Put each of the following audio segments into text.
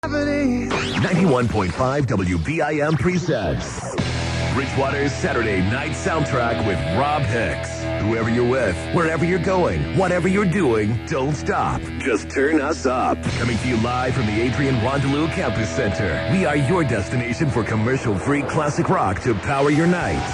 91.5 WBIM presents Bridgewater's Saturday Night Soundtrack with Rob Hicks. Whoever you're with, wherever you're going, whatever you're doing, don't stop. Just turn us up. Coming to you live from the Adrian Rondelou Campus Center. We are your destination for commercial-free classic rock to power your nights.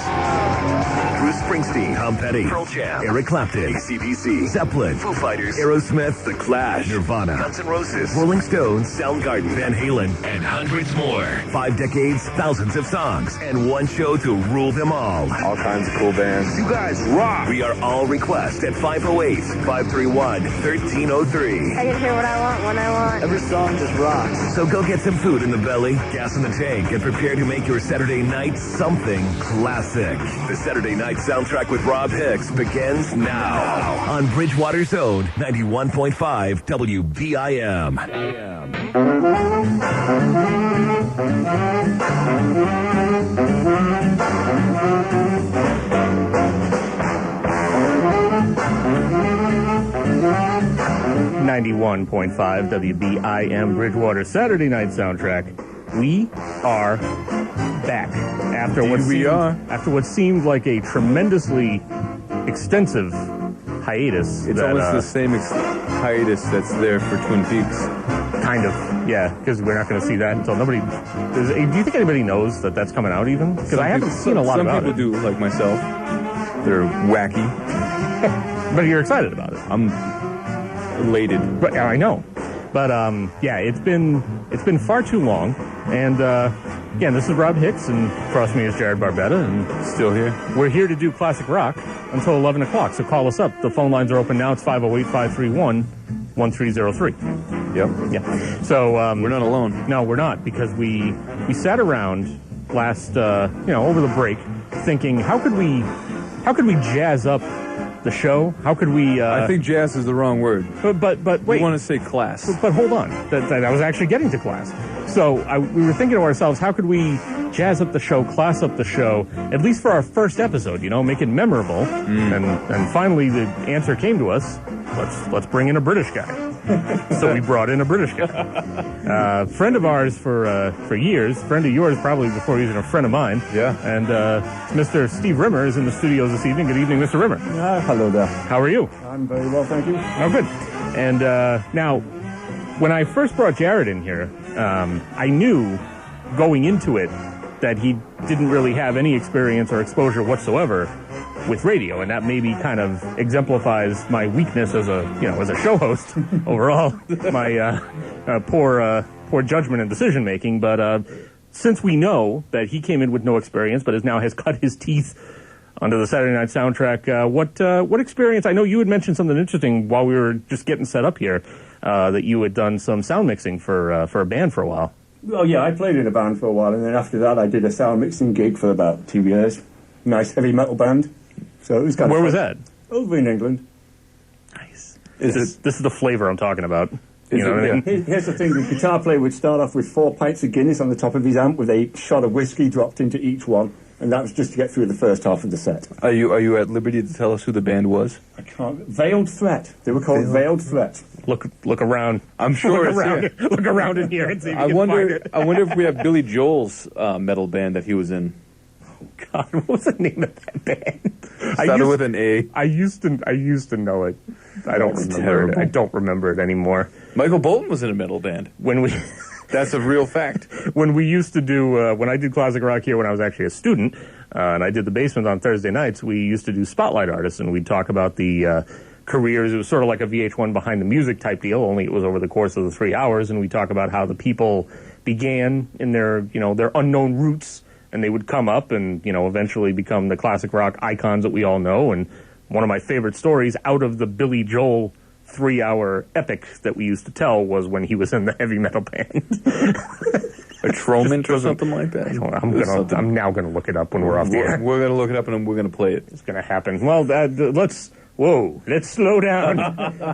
Bruce Springsteen, Tom Petty, Pearl Jam, Eric Clapton, AC/DC, Zeppelin, Foo Fighters, Aerosmith, The Clash, Nirvana, Guns N' Roses, Rolling Stones, Soundgarden, Van Halen, and hundreds more. 5 decades, thousands of songs, and one show to rule them all. All kinds of cool bands. You guys rock! We are all request at 508-531-1303. I can hear what I want when I want. Every song just rocks. So go get some food in the belly, gas in the tank, and prepare to make your Saturday night something classic. The Saturday Night Soundtrack with Rob Hicks begins now on Bridgewater's own 91.5 WBIM. 91.5 WBIM Bridgewater Saturday Night Soundtrack. We are back after what seemed like a tremendously extensive hiatus. It's almost the same hiatus that's there for Twin Peaks. Kind of, yeah, because we're not going to see that until nobody. Do you think anybody knows that that's coming out even? Because I haven't seen a lot about it. Some people do, like myself. They're wacky. But you're excited about it. I'm elated. But I know. But yeah, it's been far too long. And again, this is Rob Hicks, and across me is Jared Barbetta, and still here. We're here to do classic rock until 11 o'clock. So call us up. The phone lines are open now. It's 508-531-1303. Yep. Yeah. So we're not alone. No, we're not, because we sat around last over the break thinking, how could we jazz up the show? How could we... I think jazz is the wrong word. But wait. You want to say class. But hold on. That was actually getting to class. So we were thinking to ourselves, how could we jazz up the show, class up the show, at least for our first episode, make it memorable. And finally the answer came to us, let's bring in a British guy. So we brought in a British guy. Friend of ours for years, friend of yours probably before he was a friend of mine. Yeah. And Mr. Steve Rimmer is in the studios this evening. Good evening, Mr. Rimmer. Hello there. How are you? I'm very well, thank you. Oh, good. And now, when I first brought Jared in here, I knew going into it that he didn't really have any experience or exposure whatsoever with radio, and that maybe kind of exemplifies my weakness as a show host overall, my poor judgment and decision making. But since we know that he came in with no experience, but has cut his teeth onto the Saturday Night Soundtrack, what experience? I know you had mentioned something interesting while we were just getting set up here, that you had done some sound mixing for a band for a while. Well, yeah, I played in a band for a while, and then after that I did a sound mixing gig for about 2 years. Nice heavy metal band. So it was kind of Where was that? Over in England. Nice. This is the flavor I'm talking about. You know what I mean? Here's the thing, the guitar player would start off with 4 pints of Guinness on the top of his amp with a shot of whiskey dropped into each one, and that was just to get through the first half of the set. Are you at liberty to tell us who the band was? I can't. Veiled Threat. They were called Veiled Threat. Look around. I'm sure look around. Look around in here and see if you can find it. I wonder if we have Billy Joel's metal band that he was in. God, what was the name of that band? Started with an A. I used to know it. I don't remember it. I don't remember it anymore. Michael Bolton was in a metal band. That's a real fact. When we used to do, when I did classic rock here when I was actually a student, and I did the basement on Thursday nights, we used to do spotlight artists, and we'd talk about the careers. It was sort of like a VH1 behind the music type deal, only it was over the course of the 3 hours, and we talk about how the people began in their unknown roots, and they would come up and, eventually become the classic rock icons that we all know. And one of my favorite stories out of the Billy Joel 3-hour epic that we used to tell was when he was in the heavy metal band. A Troment or something like that? I'm now going to look it up when we're off the air. We're going to look it up and we're going to play it. It's going to happen. Well, let's slow down.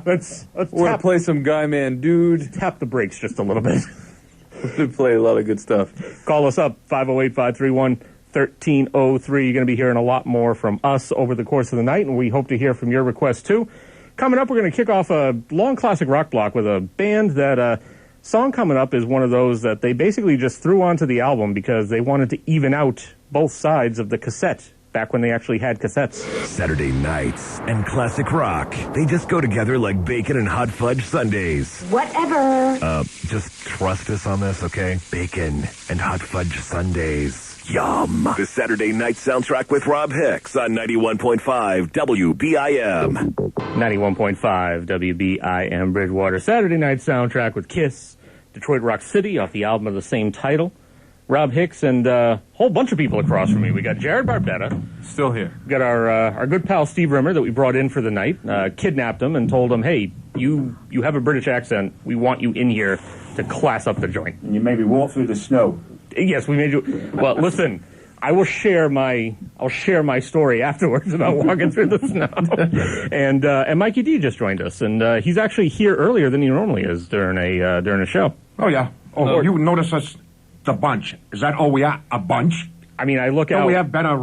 Let's we're going to play some Guy Man Dude. Tap the brakes just a little bit. We're going to play a lot of good stuff. Call us up, 508-531-1303. You're going to be hearing a lot more from us over the course of the night, and we hope to hear from your requests, too. Coming up, we're going to kick off a long classic rock block with a band that song coming up is one of those that they basically just threw onto the album because they wanted to even out both sides of the cassette back when they actually had cassettes. Saturday nights and classic rock. They just go together like bacon and hot fudge sundaes. Whatever. Just trust us on this, okay? Bacon and hot fudge sundaes. Yum. The Saturday Night Soundtrack with Rob Hicks on 91.5 WBIM. 91.5 WBIM Bridgewater. Saturday Night Soundtrack with Kiss, Detroit Rock City, off the album of the same title. Rob Hicks and a whole bunch of people across from me. We got Jared Barbetta. Still here. We got our good pal Steve Rimmer that we brought in for the night. Kidnapped him and told him, hey, you have a British accent. We want you in here to class up the joint. And you maybe walk through the snow. Yes, we made you. Well, listen, I will share my story afterwards about walking through the snow. And Mikey D just joined us, and he's actually here earlier than he normally is during a show. Oh yeah. Oh, you notice us the bunch. Is that all we are? A bunch? I mean, I look Don't out. we have better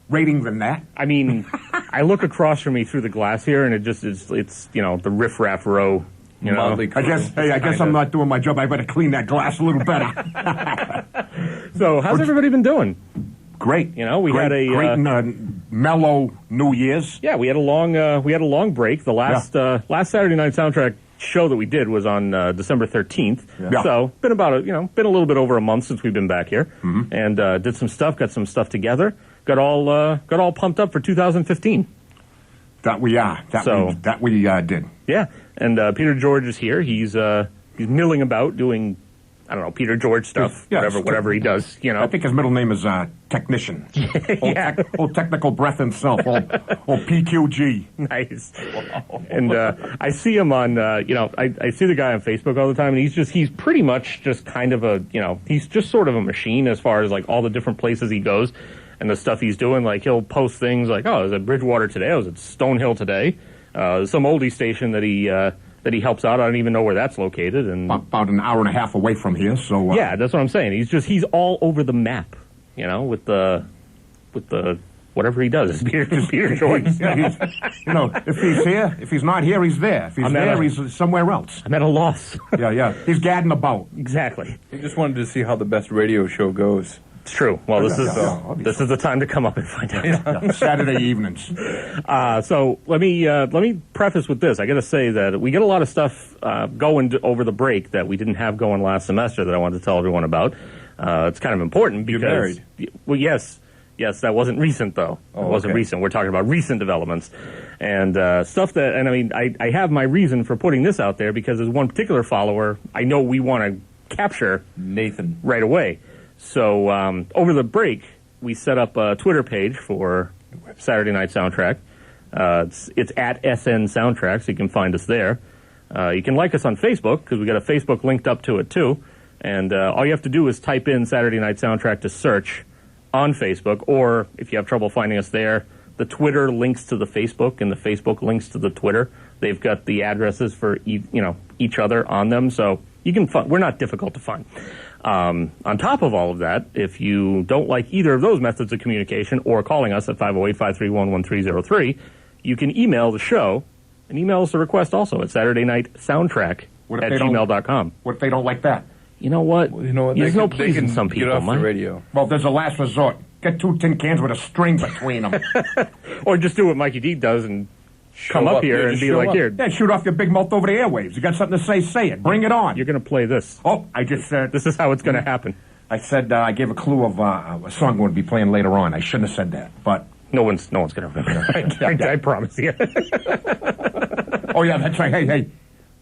rating than that? I mean, I look across from me through the glass here, and it's the riffraff row. You know, I guess I'm not doing my job. I better clean that glass a little better. So, how's everybody been doing? Great. You know, we great, had a great and mellow New Year's. Yeah, we had a long break. The last Saturday Night Soundtrack show that we did was on December 13th. Yeah. So been a little bit over a month since we've been back here, and did some stuff, got some stuff together, got all pumped up for 2015. That we are. That we did. Yeah, and Peter George is here. He's milling about doing, I don't know, Peter George stuff, whatever he does. You know, I think his middle name is Technician. Old technical breath himself. Old PQG. Nice. And I see him on, I see the guy on Facebook all the time, and he's pretty much just kind of he's just sort of a machine as far as like all the different places he goes and the stuff he's doing. Like he'll post things like, oh, I was at Bridgewater today, I was at Stonehill today, some oldie station that he helps out. I don't even know where that's located. And about an hour and a half away from here. So yeah, that's what I'm saying. He's all over the map, with the whatever he does. It's Peter George. If he's not here, he's there. If he's there, he's somewhere else. I'm at a loss. Yeah. He's gadding about. Exactly. He just wanted to see how the best radio show goes. It's true. Well, this is the time to come up and find out. Saturday evenings. So let me preface with this. I got to say that we get a lot of stuff going over the break that we didn't have going last semester that I wanted to tell everyone about. It's kind of important because you're married. Well, yes, that wasn't recent though. Oh, it wasn't recent. We're talking about recent developments and stuff that. And I mean, I have my reason for putting this out there because there's one particular follower I know we want to capture, Nathan, right away. So over the break, we set up a Twitter page for Saturday Night Soundtrack. It's at SN Soundtrack, so you can find us there. You can like us on Facebook, because we got a Facebook linked up to it, too. And all you have to do is type in Saturday Night Soundtrack to search on Facebook, or if you have trouble finding us there, the Twitter links to the Facebook, and the Facebook links to the Twitter. They've got the addresses for each other on them, so you can we're not difficult to find. On top of all of that, if you don't like either of those methods of communication or calling us at 508-531-1303, you can email the show and email us a request also at SaturdayNightSoundtrack@gmail.com. What if they don't like that? You know what? There's no pleasing some get people, off Mike. the radio. Well, there's a last resort. Get 2 tin cans with a string between them. Or just do what Mikey D does and come up here and be like, here. Yeah, shoot off your big mouth over the airwaves. You got something to say it. Bring it on. You're going to play this. Oh, I just said... This is how it's going to happen. I said I gave a clue of a song we're going to be playing later on. I shouldn't have said that, but... No one's going to remember. I promise you. Oh, yeah, that's right. Hey.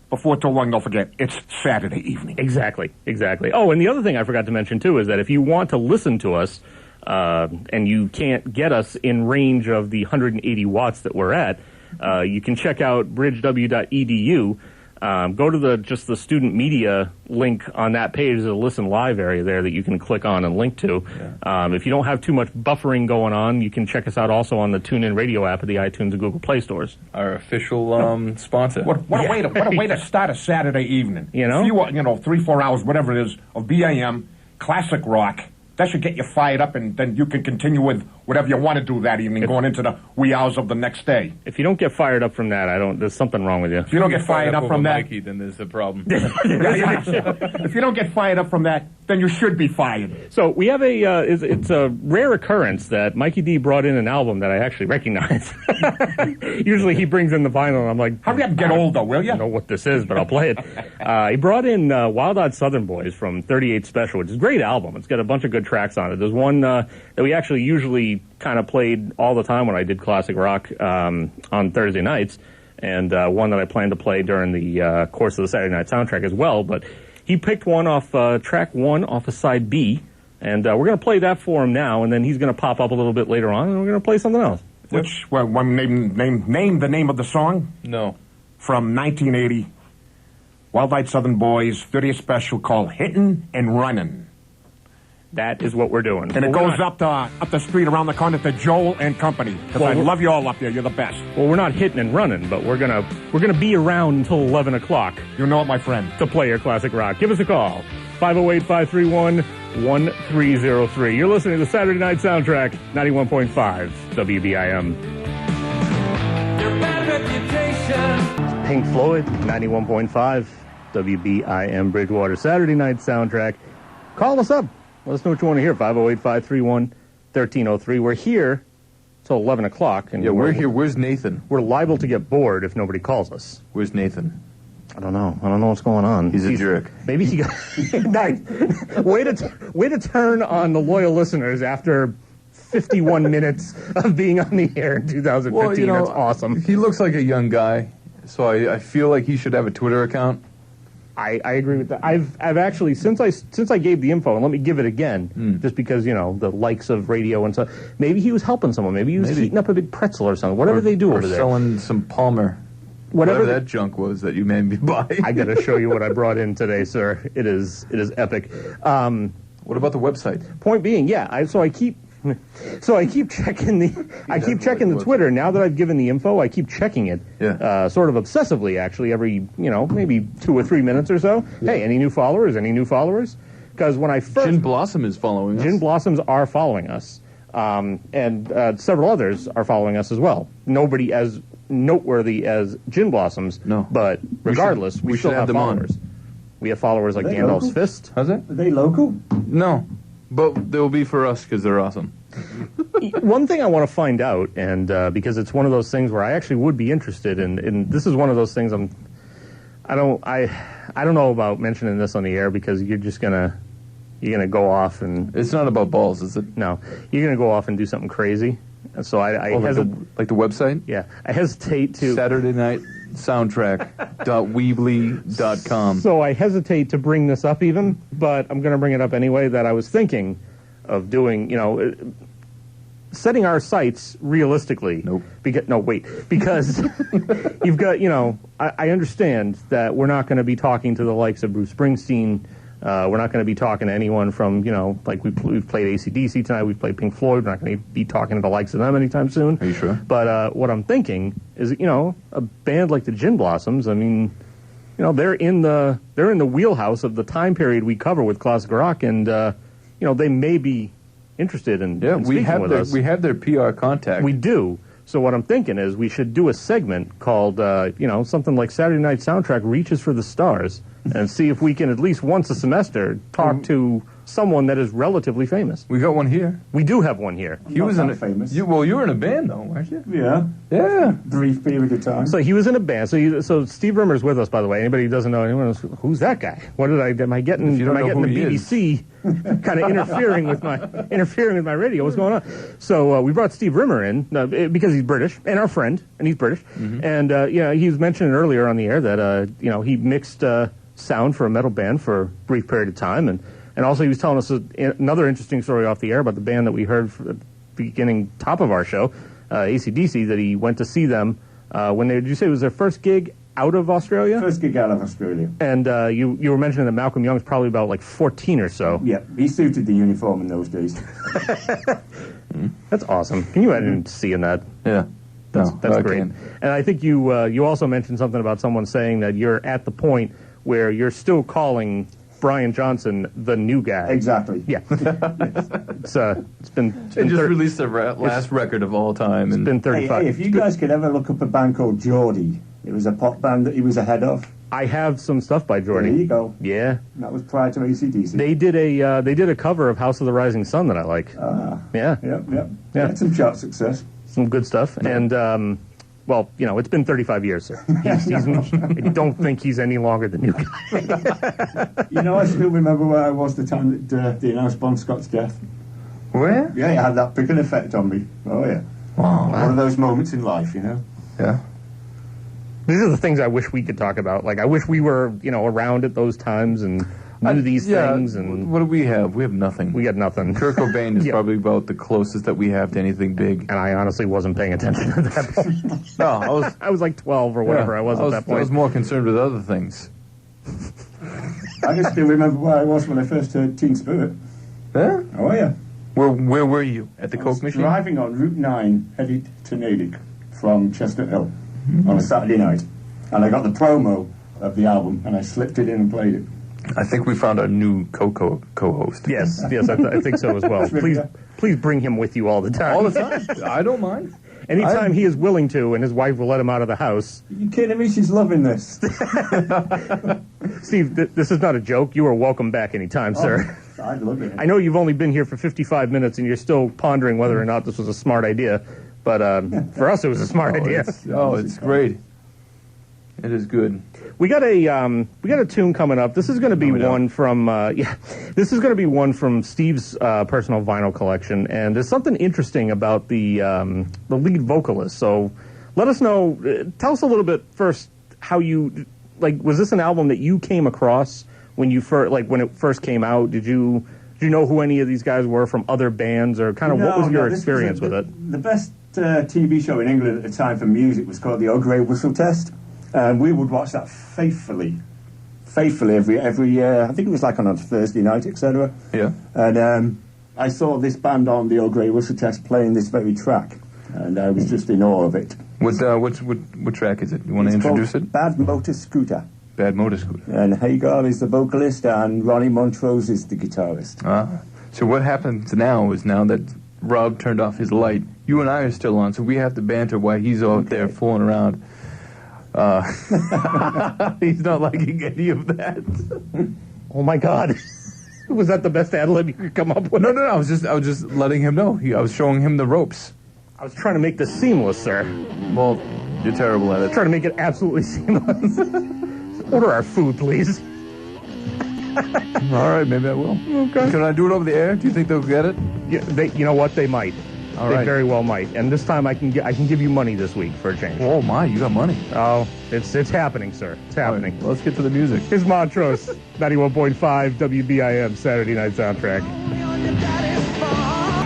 Before too long, don't forget, it's Saturday evening. Exactly. Oh, and the other thing I forgot to mention, too, is that if you want to listen to us and you can't get us in range of the 180 watts that we're at, you can check out bridgew.edu. Go to the student media link on that page. There's a listen live area there that you can click on and link to. Yeah. If you don't have too much buffering going on, you can check us out also on the TuneIn Radio app of the iTunes and Google Play stores. Our official sponsor. What a way to start a Saturday evening. A few, 3-4 hours, whatever it is, of BAM, classic rock. That should get you fired up, and then you can continue with whatever you want to do that evening, going into the wee hours of the next day. If you don't get fired up from that, there's something wrong with you. If you don't get fired up from that, Mikey, then there's a problem. if you don't get fired up from that, then you should be fired. So we have it's a rare occurrence that Mikey D brought in an album that I actually recognize. Usually he brings in the vinyl and I'm like, hurry up and get older, will I you? don't know what this is, but I'll play it. He brought in Wild Odd Southern Boys from 38 Special, which is a great album. It's got a bunch of good tracks on it. There's one that we actually usually kind of played all the time when I did classic rock on Thursday nights, and one that I plan to play during the course of the Saturday Night Soundtrack as well. But he picked one off track 1 off of side B, and we're going to play that for him now, and then he's going to pop up a little bit later on, and we're going to play something else. Which, well, name the name of the song? No. From 1980, Wild Eyed Southern Boys, 30th Special, called Hittin' and Runnin'. That is what we're doing. And it goes up the street around the corner to Joel and Company. Because I love you all up there. You're the best. Well, we're not hitting and running, but we're gonna be around until 11 o'clock. You know it, my friend. To play your classic rock. Give us a call. 508-531-1303. You're listening to the Saturday Night Soundtrack, 91.5 WBIM. Your bad reputation. Pink Floyd, 91.5 WBIM Bridgewater. Saturday Night Soundtrack. Call us up. Let us know what you want to hear. 508-531-1303. We're here till 11 o'clock. And Yeah, we're here. Where's Nathan? We're liable to get bored if nobody calls us. Where's Nathan? I don't know. I don't know what's going on. He's a jerk. Maybe he got... Nice. Way to turn on the loyal listeners after 51 minutes of being on the air in 2015. Well, you know, that's awesome. He looks like a young guy, so I feel like he should have a Twitter account. I agree with that. I've actually, since I gave the info, and let me give it again, just because, you know, the likes of radio and stuff, maybe he was helping someone. Maybe he was heating up a big pretzel or something. Whatever they do over there. Or selling some Palmer. Whatever that junk was that you made me buy. I got to show you what I brought in today, sir. It is epic. What about the website? Point being, yeah, I keep checking the Twitter. Now that I've given the info, I keep checking it. Yeah. Sort of obsessively, actually, every, maybe 2 or 3 minutes or so. Yeah. Hey, any new followers? Any new followers? Because when I first... Gin Blossom is following us. Gin Blossoms are following us. And several others are following us as well. Nobody as noteworthy as Gin Blossoms. No. But regardless, we still have them followers. on. We have followers like Gandalf's local? Fist. How's that? Are they local? No. But they'll be for us because they're awesome. One thing I want to find out, and because it's one of those things where I actually would be interested in, and this is one of those things I don't know about mentioning this on the air because you're gonna go off and... It's not about balls, is it? No. You're gonna go off and do something crazy. So I like the website? Yeah. I hesitate to... Saturday Night Soundtrack.weebly.com. So I hesitate to bring this up even, but I'm going to bring it up anyway, that I was thinking of doing, setting our sights realistically. Nope. Because you've got, I understand that we're not going to be talking to the likes of Bruce Springsteen. We're not going to be talking to anyone from, like we've played AC/DC tonight, we've played Pink Floyd. We're not going to be talking to the likes of them anytime soon. Are you sure? But what I'm thinking is, a band like the Gin Blossoms, I mean, they're in the wheelhouse of the time period we cover with classic rock, and they may be interested in speaking with us. We have their PR contact. We do. So what I'm thinking is we should do a segment called, something like Saturday Night Soundtrack Reaches for the Stars, and see if we can at least once a semester talk to someone that is relatively famous. We got one here. We do have one here. He was famous. You were in a band though, weren't you? Yeah. Yeah. Brief period of time. So he was in a band. So Steve Rimmer's with us, by the way. Anybody who doesn't know, anyone else, who's that guy? Am I getting the BBC kind of interfering with my radio? What's going on? So we brought Steve Rimmer in because he's British and our friend, and he's British. Mm-hmm. And he was mentioning earlier on the air that he mixed sound for a metal band for a brief period of time, and also he was telling us another interesting story off the air about the band that we heard for the beginning top of our show, AC/DC, that he went to see them when did you say it was their first gig out of Australia? First gig out of Australia. And you were mentioning that Malcolm Young's probably about like 14 or so. Yeah, he suited the uniform in those days. That's awesome. Can you imagine seeing that? Yeah. That's great. And I think you also mentioned something about someone saying that you're at the point where you're still calling Brian Johnson, the new guy. Exactly. Yeah. It's been They just released the last record of all time. It's been 35. Hey, if you guys could ever look up a band called Geordie, it was a pop band that he was ahead of. I have some stuff by Jordy. There you go. Yeah. That was prior to AC/DC. They did a cover of House of the Rising Sun that I like. Yeah. Yep. Yeah. Had some chart success. Some good stuff. And, well, it's been 35 years, sir. I don't think he's any longer the new guy. I still remember where I was the time that they announced Bon Scott's death. Where? Yeah, it had that pricking effect on me. Oh, yeah. Wow. One of those moments in life, Yeah. These are the things I wish we could talk about. Like, I wish we were, around at those times and knew these things. And what do we have? We have nothing. we got nothing. Kurt Cobain is Yeah. probably about the closest that we have to anything big. And I honestly wasn't paying attention at that point. No, I was like 12 or whatever I was at that point. I was more concerned with other things. I can still remember where I was when I first heard Teen Spirit. Huh? Oh, yeah. Where were you? At the I was Coke machine? driving on Route 9, headed to Natick from Chestnut Hill on a Saturday night. And I got the promo of the album, and I slipped it in and played it. I think we found our new co-host. Yes, I think so as well. Please bring him with you all the time. All the time. I don't mind. Anytime he is willing to, and his wife will let him out of the house. Are you kidding me? She's loving this. Steve, this is not a joke. You are welcome back anytime, sir. I'd love it. I know you've only been here for 55 minutes, and you're still pondering whether or not this was a smart idea. But for us, it was a smart idea. It's great. It is good. We got a tune coming up. This is going to be one from This is going to be one from Steve's personal vinyl collection, and there's something interesting about the lead vocalist. So let us know. Tell us a little bit first how you was this an album that you came across when you when it first came out? Did you know who any of these guys were from other bands, or kind of what was your experience with it? The best TV show in England at the time for music was called the O'Grey Whistle Test. And we would watch that faithfully every I think it was like on a Thursday night, etc. Yeah. And I saw this band on the O'Grey Whistle Test playing this very track, and I was just in awe of it. What track is it? You want to introduce it? Bad Motor Scooter. Bad Motor Scooter. And Hagar is the vocalist, and Ronnie Montrose is the guitarist. So what happens now is now that Rob turned off his light, you and I are still on, so we have to banter while he's out there fooling around. He's not liking any of that. Oh my God. Was that the best ad lib you could come up with? No. I was just letting him know. I was showing him the ropes. I was trying to make this seamless, sir. Well, you're terrible at it. Trying to make it absolutely seamless. Order our food, please. All right, maybe I will. Okay. Can I do it over the air? Do you think they'll get it? Yeah, you know what? They might. All they right. very well might. And this time I can give you money this week for a change. Oh my, you got money. Oh, it's happening, sir. It's happening. Right, well, let's get to the music. Here's Montrose, 91.5 WBIM Saturday Night Soundtrack.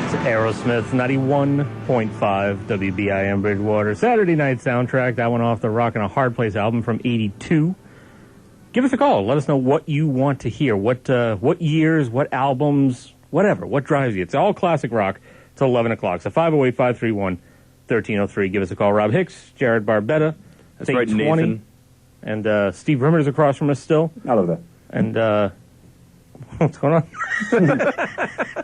It's Aerosmith, 91.5 WBIM Bridgewater Saturday Night Soundtrack. That one off the Rockin' a Hard Place album from '82. Give us a call. Let us know what you want to hear. What years, what albums, whatever. What drives you. It's all classic rock till 11 o'clock. So 508-531-1303. Give us a call. Rob Hicks, Jared Barbetta. That's right, Nathan. And Steve Rimmer's across from us still. Hello there. And what's going on? Well,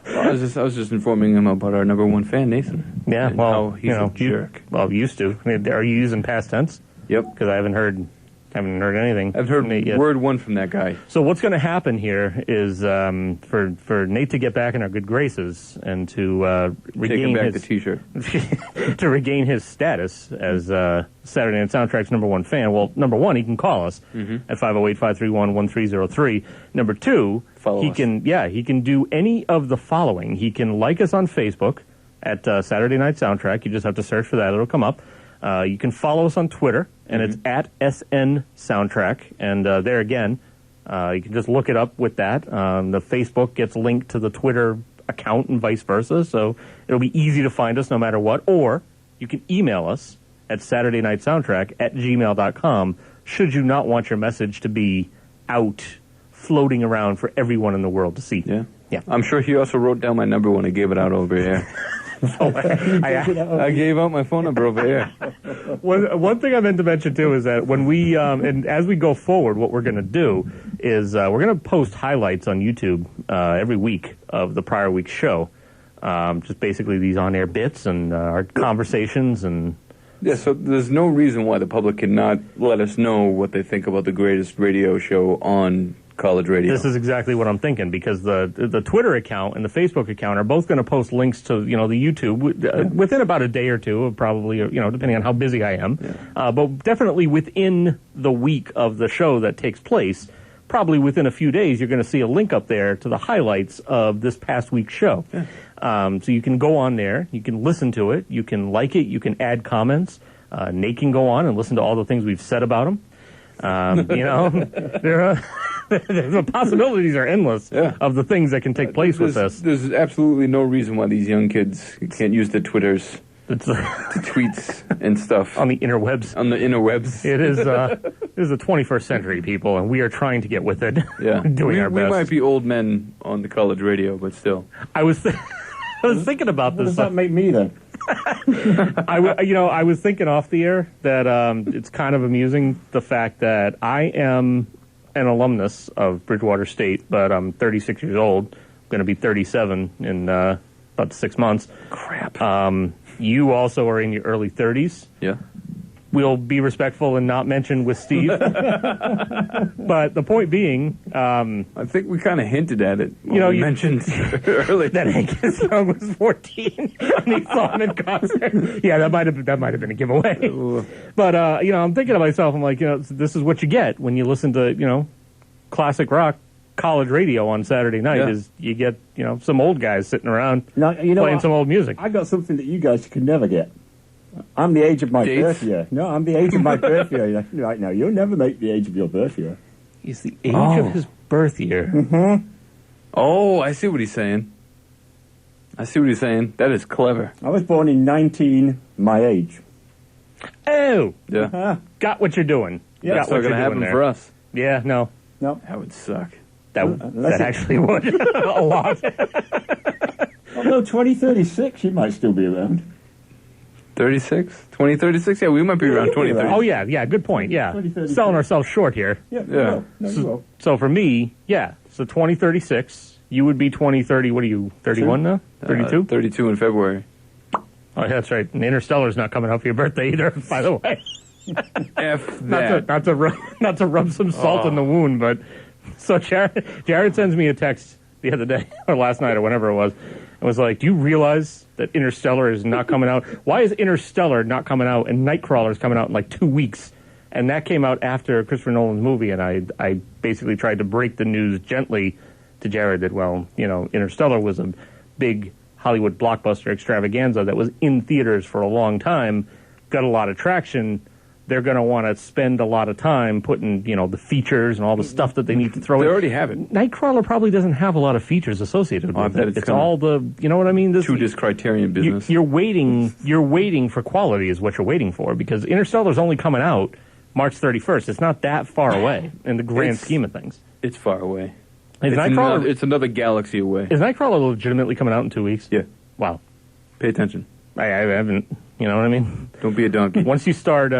I was just informing him about our number one fan, Nathan. Yeah, and well, how he's a jerk. Well, used to. I mean, are you using past tense? Yep. Because I haven't heard anything. I've heard from Nate yet. word one from that guy. So what's going to happen here is for Nate to get back in our good graces and to regain Taking back his the T-shirt. to regain his status as Saturday Night Soundtrack's number one fan. Well, number one, he can call us at 508-531-1303. Number two, he can do any of the following. He can like us on Facebook at Saturday Night Soundtrack. You just have to search for that; it'll come up. You can follow us on Twitter, and it's at SN Soundtrack. And there again, you can just look it up with that. The Facebook gets linked to the Twitter account and vice versa, so it'll be easy to find us no matter what. Or you can email us at SaturdayNightSoundtrack@gmail.com should you not want your message to be out floating around for everyone in the world to see. Yeah. Yeah. I'm sure he also wrote down my number when I gave it out over here. I gave out my phone number over here. One thing I meant to mention, too, is that when we, and as we go forward, what we're going to do is we're going to post highlights on YouTube every week of the prior week's show. Just basically these on-air bits and our conversations and... Yeah, so there's no reason why the public cannot let us know what they think about the greatest radio show on college radio. This is exactly what I'm thinking, because the Twitter account and the Facebook account are both going to post links to, the YouTube within about a day or two, probably, depending on how busy I am. Yeah. But definitely within the week of the show that takes place, probably within a few days, you're going to see a link up there to the highlights of this past week's show. Yeah. So you can go on there, you can listen to it, you can like it, you can add comments. Nate can go on and listen to all the things we've said about him. The possibilities are endless of the things that can take place with this. There's absolutely no reason why these young kids can't use the Twitters, the tweets and stuff. On the interwebs. On the interwebs. It is the 21st century, people, and we are trying to get with it. Yeah. Doing our best. We might be old men on the college radio, but still. I was thinking about this. What does that make me, then? I was thinking off the air that it's kind of amusing the fact that I am an alumnus of Bridgewater State, but I'm 36 years old. I'm going to be 37 in about 6 months. Crap. You also are in your early 30s. Yeah. We'll be respectful and not mention with Steve. But the point being... I think we kind of hinted at it. You mentioned earlier. That Hank Young was 14 and he saw him in concert. Yeah, that might have been a giveaway. But, I'm thinking to myself, I'm like, this is what you get when you listen to, classic rock college radio on Saturday night, is you get, some old guys sitting around playing some old music. I got something that you guys could never get. I'm the age of my birth year. No, I'm the age of my birth year. Right now, you'll never make the age of your birth year. He's the age of his birth year. Mm-hmm. Oh, I see what he's saying. That is clever. I was born in 19, my age. Oh! Yeah. Uh-huh. Got what you're doing. Yeah, that's not going to happen there. for us. Yeah, no. No. That would suck. That actually would. A lot. Although 2036, you might still be around. 2036? Yeah, we might be around 2030. Oh, yeah, good point, yeah. Selling ourselves short here. Yeah. Yeah. No, you will. So for me, so 2036, you would be 2030, what are you, 31 now? 32? 32 in February. Oh, yeah, that's right. And Interstellar's not coming up for your birthday either, by the way. F that. Not to rub some salt in the wound, but... So Jared sends me a text the other day, or last night, or whenever it was, and was like, do you realize that Interstellar is not coming out? Why is Interstellar not coming out and Nightcrawler is coming out in like 2 weeks? And that came out after Christopher Nolan's movie, and I basically tried to break the news gently to Jared that, Interstellar was a big Hollywood blockbuster extravaganza that was in theaters for a long time, got a lot of traction. They're going to want to spend a lot of time putting, the features and all the stuff that they need to throw in. They already have it. Nightcrawler probably doesn't have a lot of features associated with it. It's all the, you know what I mean? This Criterion business. You're waiting for quality is what you're waiting for, because Interstellar's only coming out March 31st. It's not that far away in the grand scheme of things. It's far away. It's another galaxy away. Is Nightcrawler legitimately coming out in 2 weeks? Yeah. Wow. Pay attention. I haven't, you know what I mean? Don't be a donkey. Once you start...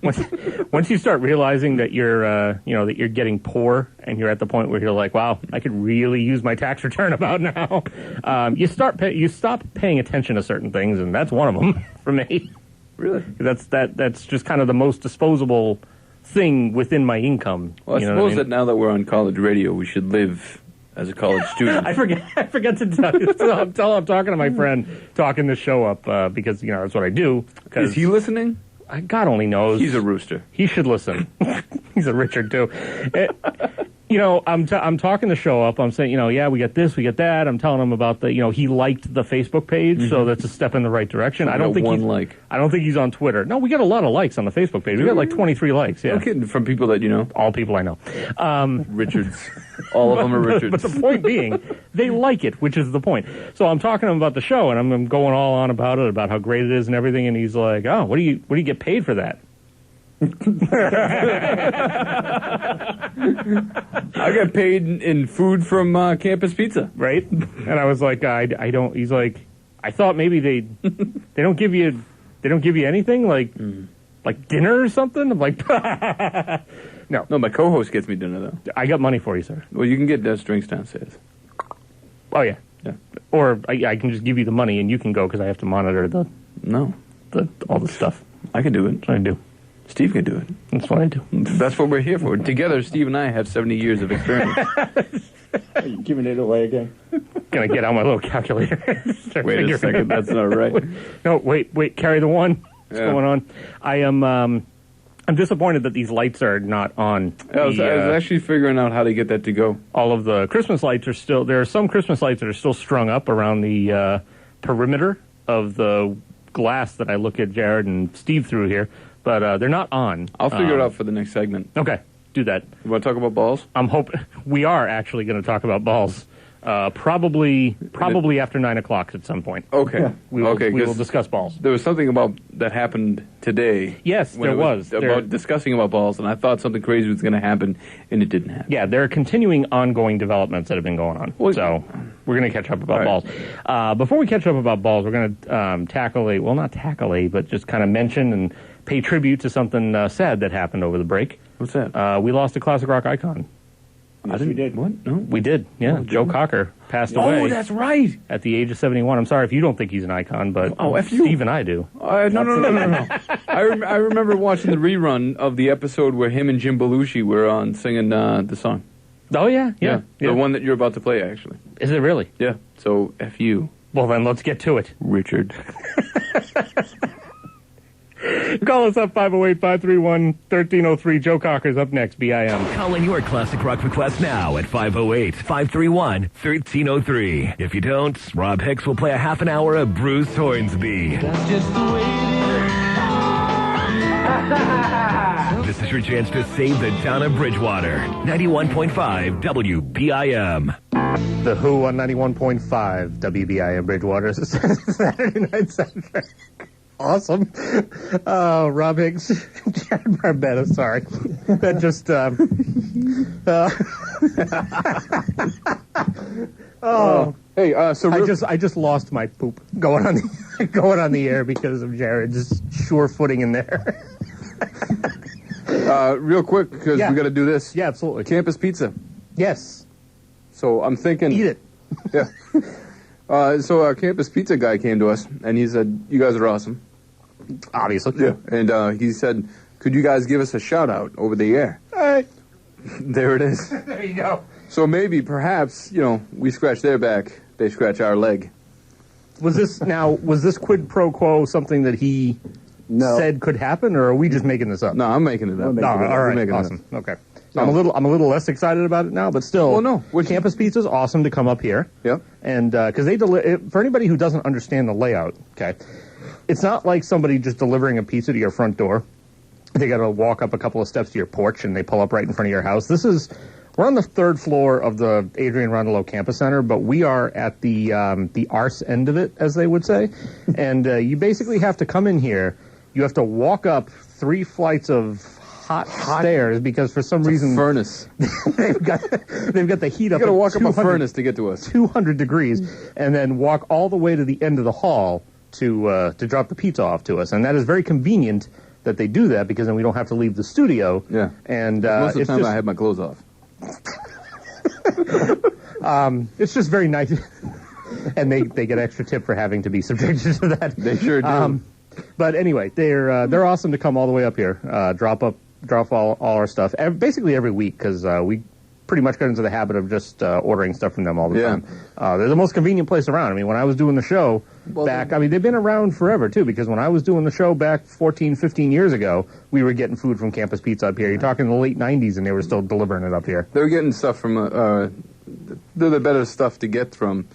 Once you start realizing that you're, that you're getting poor, and you're at the point where you're like, "Wow, I could really use my tax return about now," you stop paying attention to certain things, and that's one of them for me. Really? That's just kind of the most disposable thing within my income. Well, I suppose that now that we're on college radio, we should live as a college student. I forget to tell you. So I'm talking to my friend, talking the show up because that's what I do. Is he listening? God only knows. He's a rooster. He should listen. He's a Richard, too. I'm talking the show up. I'm saying, we got this, we got that. I'm telling him about the, he liked the Facebook page, so that's a step in the right direction. I don't think he's on Twitter. No, we got a lot of likes on the Facebook page. We got like 23 likes, yeah. No kidding, from people that you know? All people I know. Richards. All of them are Richards. But the point being, they like it, which is the point. So I'm talking to him about the show, and I'm going all on about it, about how great it is and everything, and he's like, oh, what do you get paid for that? I got paid in food from Campus Pizza. Right? And I was like, I don't. He's like, I thought maybe they don't give you anything like dinner or something. I'm like, no, my co-host gets me dinner though. I got money for you, sir. Well, you can get those drinks downstairs. Oh yeah. Yeah. Or I can just give you the money and you can go because I have to monitor all the stuff. I can do it. That's what I do. Steve can do it. That's what I do. That's what we're here for. Together, Steve and I have 70 years of experience. Are you giving it away again? Gonna get out my little calculator. Wait a second, that's not right. No, wait, carry the one. What's Yeah. going on? I'm disappointed that these lights are not on. I was actually figuring out how to get that to go. All of the Christmas lights are still, there are some Christmas lights that are still strung up around the perimeter of the glass that I look at Jared and Steve through here, but they're not on. I'll figure it out for the next segment. Okay, do that. You want to talk about balls? I'm hoping we are actually going to talk about balls. Probably after 9 o'clock at some point. Okay. We will discuss balls. There was something about that happened today. Yes, when there it was. About discussing about balls, and I thought something crazy was going to happen, and it didn't happen. Yeah, there are continuing ongoing developments that have been going on. Well, so we're going to catch up about balls. Before we catch up about balls, we're going to but just kind of mention and pay tribute to something sad that happened over the break. What's that? We lost a classic rock icon. Yes, we did. What? No. We did, yeah. Joe Cocker passed away. Oh, that's right. At the age of 71. I'm sorry if you don't think he's an icon, but F you. Steve and I do. No. I remember watching the rerun of the episode where him and Jim Belushi were on singing the song. Oh, yeah. The one that you're about to play, actually. Is it really? Yeah. So, F you. Well, then let's get to it. Richard. Call us up, 508-531-1303. Joe Cocker's up next, BIM. Call in your classic rock request now at 508-531-1303. If you don't, Rob Hicks will play a half an hour of Bruce Hornsby. That's just the way it is. This is your chance to save the town of Bridgewater. 91.5 WBIM. The Who on 91.5 WBIM Bridgewater. Saturday Night Soundtrack. Awesome. Rob Hicks, Jared Barbetta, sorry. That just, Hey, so I just lost my poop going on the air because of Jared's sure footing in there. real quick, because we got to do this. Yeah, absolutely. Campus Pizza. Yes. So I'm thinking. Eat it. Yeah. So our Campus Pizza guy came to us, and he said, "You guys are awesome." Obviously. Yeah. And he said, "Could you guys give us a shout out over the air?" All right. There it is. There you go. So maybe, perhaps, we scratch their back, they scratch our leg. Was this quid pro quo something that he said could happen, or are we just making this up? No, I'm making it up. No, all We're right, making it awesome. up. Okay. No. I'm a little less excited about it now, but still. Well, no. Campus Pizza is awesome to come up here. Yep. And because for anybody who doesn't understand the layout, okay, it's not like somebody just delivering a pizza to your front door. They got to walk up a couple of steps to your porch, and they pull up right in front of your house. We're on the third floor of the Adrian Rondelau Campus Center, but we are at the arse end of it, as they would say. And you basically have to come in here. You have to walk up 3 flights of hot stairs because for some reason furnace. they've got the heat up. You got to walk up a furnace to get to us. 200 degrees, and then walk all the way to the end of the hall to drop the pizza off to us. And that is very convenient that they do that because then we don't have to leave the studio. Yeah. And most of the time I have my clothes off. It's just very nice. And they get extra tip for having to be subjected to that. They sure do. But anyway, they're awesome to come all the way up here, drop off all our stuff, basically every week, because we pretty much got into the habit of just ordering stuff from them all the time. They're the most convenient place around. I mean, when I was doing the show they've been around forever, too, because when I was doing the show back 14, 15 years ago, we were getting food from Campus Pizza up here. You're talking the late 90s, and they were still delivering it up here. They were getting stuff from, they're the better stuff to get from,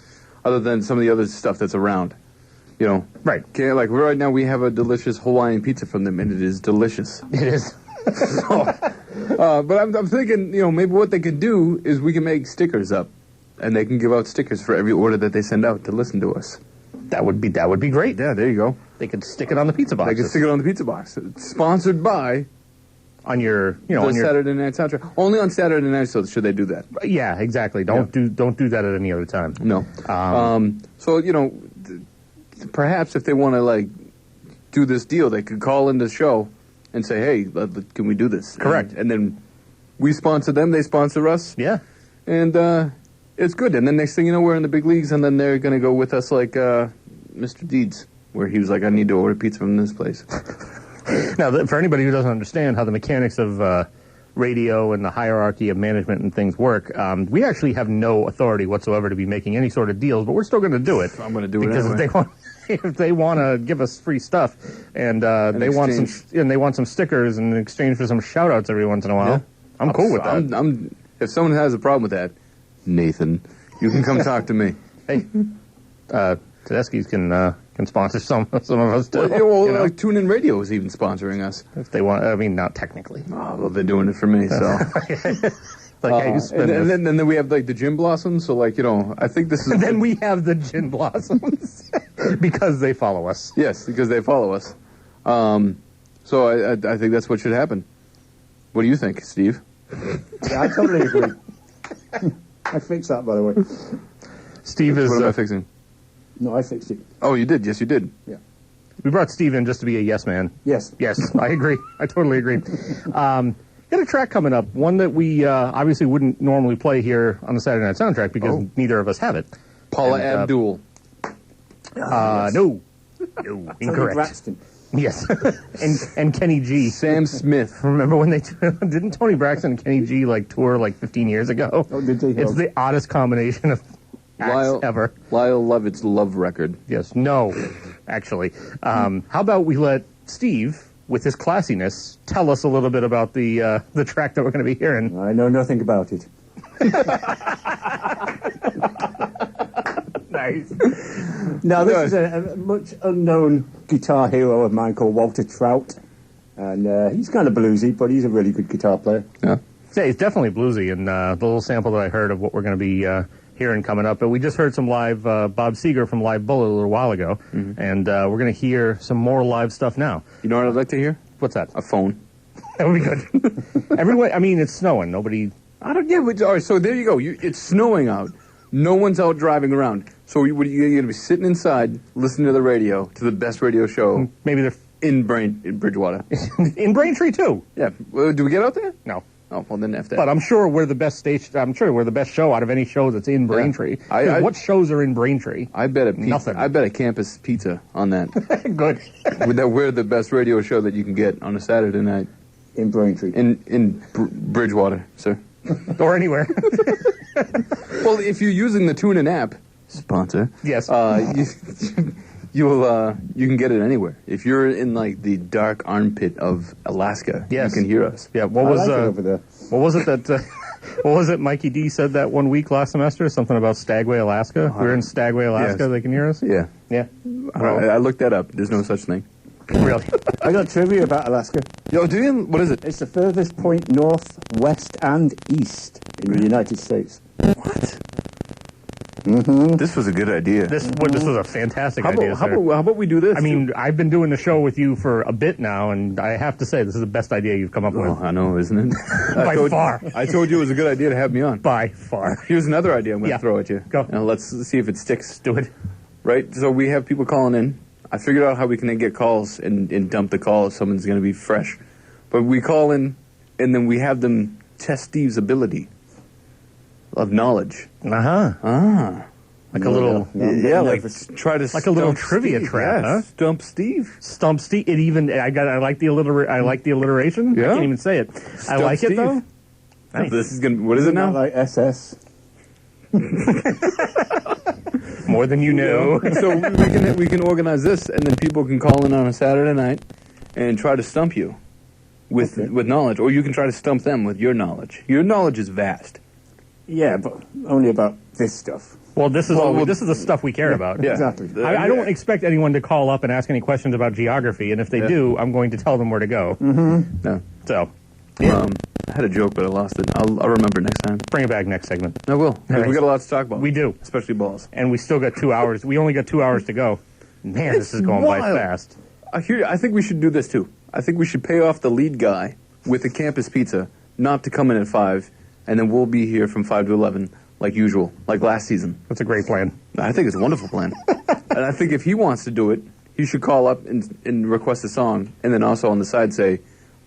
other than some of the other stuff that's around. Right. Okay, like right now we have a delicious Hawaiian pizza from them, and it is delicious. It is. But I'm thinking, maybe what they could do is we can make stickers up, and they can give out stickers for every order that they send out to listen to us. That would be great. Yeah, there you go. They could stick it on the pizza box. They could stick it on the pizza box. It's sponsored by on your, The on your Saturday night soundtrack. Only on Saturday night, so should they do that? Yeah, exactly. Don't do that at any other time. No. So perhaps if they want to like do this deal, they could call in the show and say, "Hey, can we do this?" Correct. And then we sponsor them, they sponsor us. Yeah. And it's good. And then next thing you know, we're in the big leagues, and then they're going to go with us like Mr. Deeds, where he was like, "I need to order pizza from this place." Now, for anybody who doesn't understand how the mechanics of radio and the hierarchy of management and things work, we actually have no authority whatsoever to be making any sort of deals, but we're still going to do it. I'm going to do it because anyway. if they want to give us free stuff and they want some stickers in exchange for some shout outs every once in a while, Yeah. I'm cool with that. If someone has a problem with that, Nathan, you can come talk to me. Hey, Tedeschi's can sponsor some of us too. Like TuneIn Radio is even sponsoring us. If they want, I mean, not technically. Oh, well, they're doing it for me, so. Like, and then we have like the Gin Blossoms, so like, I think this is... And then we have the Gin Blossoms because they follow us. Yes, because they follow us. So I think that's what should happen. What do you think, Steve? Yeah, I totally agree. I fixed that, by the way. Steve is... What am I fixing? No, I fixed it. Oh, you did? Yes, you did. Yeah. We brought Steve in just to be a yes man. Yes. Yes, I agree. I totally agree. Got a track coming up, one that we obviously wouldn't normally play here on the Saturday Night Soundtrack because neither of us have it. Paula Abdul. No. No, incorrect. Braxton. Yes. and Kenny G. Sam Smith. Remember when didn't Tony Braxton and Kenny G tour 15 years ago? Oh, did they? It's the oddest combination of acts ever. Lyle Lovett's Love Record. Yes. No, actually. How about we let Steve, with his classiness, tell us a little bit about the track that we're going to be hearing. I know nothing about it. Nice. Now, this is a much unknown guitar hero of mine called Walter Trout. And he's kind of bluesy, but he's a really good guitar player. Yeah. Yeah, he's definitely bluesy. And the little sample that I heard of what we're going to be hearing coming up. But we just heard some live Bob Seger from Live Bullet a little while ago. Mm-hmm. And we're going to hear some more live stuff now. You know what I'd like to hear? What's that? A phone. That would be good. Everyone, I mean, it's snowing. Nobody... I don't get it. All right, so there you go. It's snowing out. No one's out driving around. So you're going to be sitting inside, listening to the radio, to the best radio show. Maybe they're... In Bridgewater. In Braintree, too. Yeah. Well, do we get out there? No. Oh, well, then F that. But I'm sure we're the best station. I'm sure we're the best show out of any show that's in Braintree. Yeah. What shows are in Braintree? I bet a pizza. Nothing. I bet a campus pizza on that. Good. We're the best radio show that you can get on a Saturday night. In Braintree. In Bridgewater, sir. Or anywhere. Well, if you're using the TuneIn app, sponsor. Yes. You can get it anywhere. If you're in the dark armpit of Alaska, yes, you can hear us. Yeah. What was it that? What was it Mikey D said that one week last semester? Something about Stagway, Alaska. We're in Stagway, Alaska. Yes. They can hear us. Yeah. Yeah. I looked that up. There's no such thing. Really? I got trivia about Alaska. Yo, do you? What is it? It's the furthest point north, west, and east in the United States. What? Mm-hmm. This was a good idea. This was a fantastic idea. How about we do this? I mean, I've been doing the show with you for a bit now, and I have to say, this is the best idea you've come up with. I know, isn't it? By far. I told you it was a good idea to have me on. By far. Here's another idea I'm going to throw at you. Go. And let's see if it sticks. Do it. Right? So we have people calling in. I figured out how we can get calls and dump the call if someone's going to be fresh. But we call in, and then we have them test Steve's ability of knowledge. Uh-huh. Like a little... try to like a little trivia trap, huh? Stump Steve. Stump Steve. It even... I like the alliteration. Yeah. I can't even say it. I like Steve. it, though. Nice. This is going to... What is it now? Like SS. More than you know. So we can organize this, and then people can call in on a Saturday night and try to stump you with knowledge, or you can try to stump them with your knowledge. Your knowledge is vast. Yeah, but only about this stuff. Well, this is this is the stuff we care about. Yeah. Exactly. I don't expect anyone to call up and ask any questions about geography, and if they do, I'm going to tell them where to go. Mm-hmm. No. So, I had a joke, but I lost it. I'll remember next time. bring it back next segment. I will. Right. We got a lot to talk about. We do. Especially balls. And we still got 2 hours. We only got 2 hours to go. Man, this is going by wild. fast. I think we should do this, too. I think we should pay off the lead guy with the campus pizza not to come in at 5, and then we'll be here from 5 to 11 like usual, like last season. That's a great plan. I think it's a wonderful plan. And I think if he wants to do it, he should call up and request a song, and then also on the side say,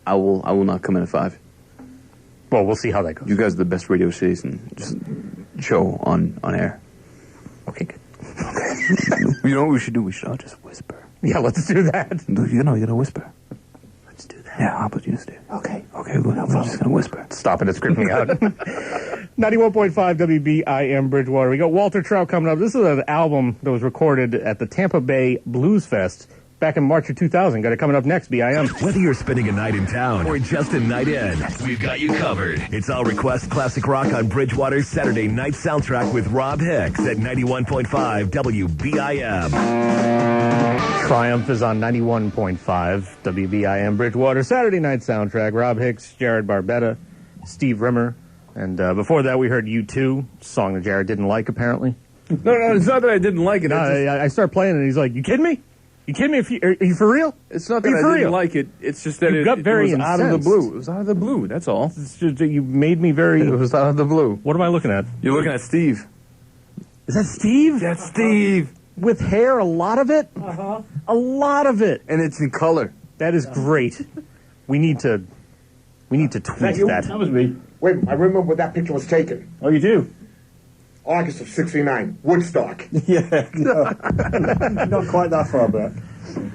I will not come in at 5. Well, we'll see how that goes. You guys are the best radio station show on air. Okay, good. You know what we should do? We should all just whisper. Yeah, let's do that. You know, whisper. Let's do that. Yeah, how about you, Steve? Okay, we're just going to whisper. Stop it, it's creeping me out. 91.5 WBIM Bridgewater. We got Walter Trout coming up. This is an album that was recorded at the Tampa Bay Blues Fest back in March of 2000. Got it coming up next, BIM. Whether you're spending a night in town or just a night in, we've got you covered. It's All Request Classic Rock on Bridgewater's Saturday night soundtrack with Rob Hicks at 91.5 WBIM. Triumph is on 91.5 WBIM Bridgewater. Saturday night soundtrack. Rob Hicks, Jared Barbetta, Steve Rimmer. And before that, we heard U2, song that Jared didn't like, apparently. No, it's not that I didn't like it. No, I start playing it, and he's like, you kidding me? You kidding me? Are you for real? It's not that I didn't like it. It's just that it was out of the blue. It was out of the blue. That's all. It's just that you made me very... It was out of the blue. What am I looking at? You're looking at Steve. Is that Steve? That's Steve. With hair, a lot of it? Uh-huh. A lot of it. And it's in color. That is great. We need to tweet that. That was me. Wait, I remember where that picture was taken. Oh, you do? August of '69, Woodstock. Yeah, no. Not quite that far back.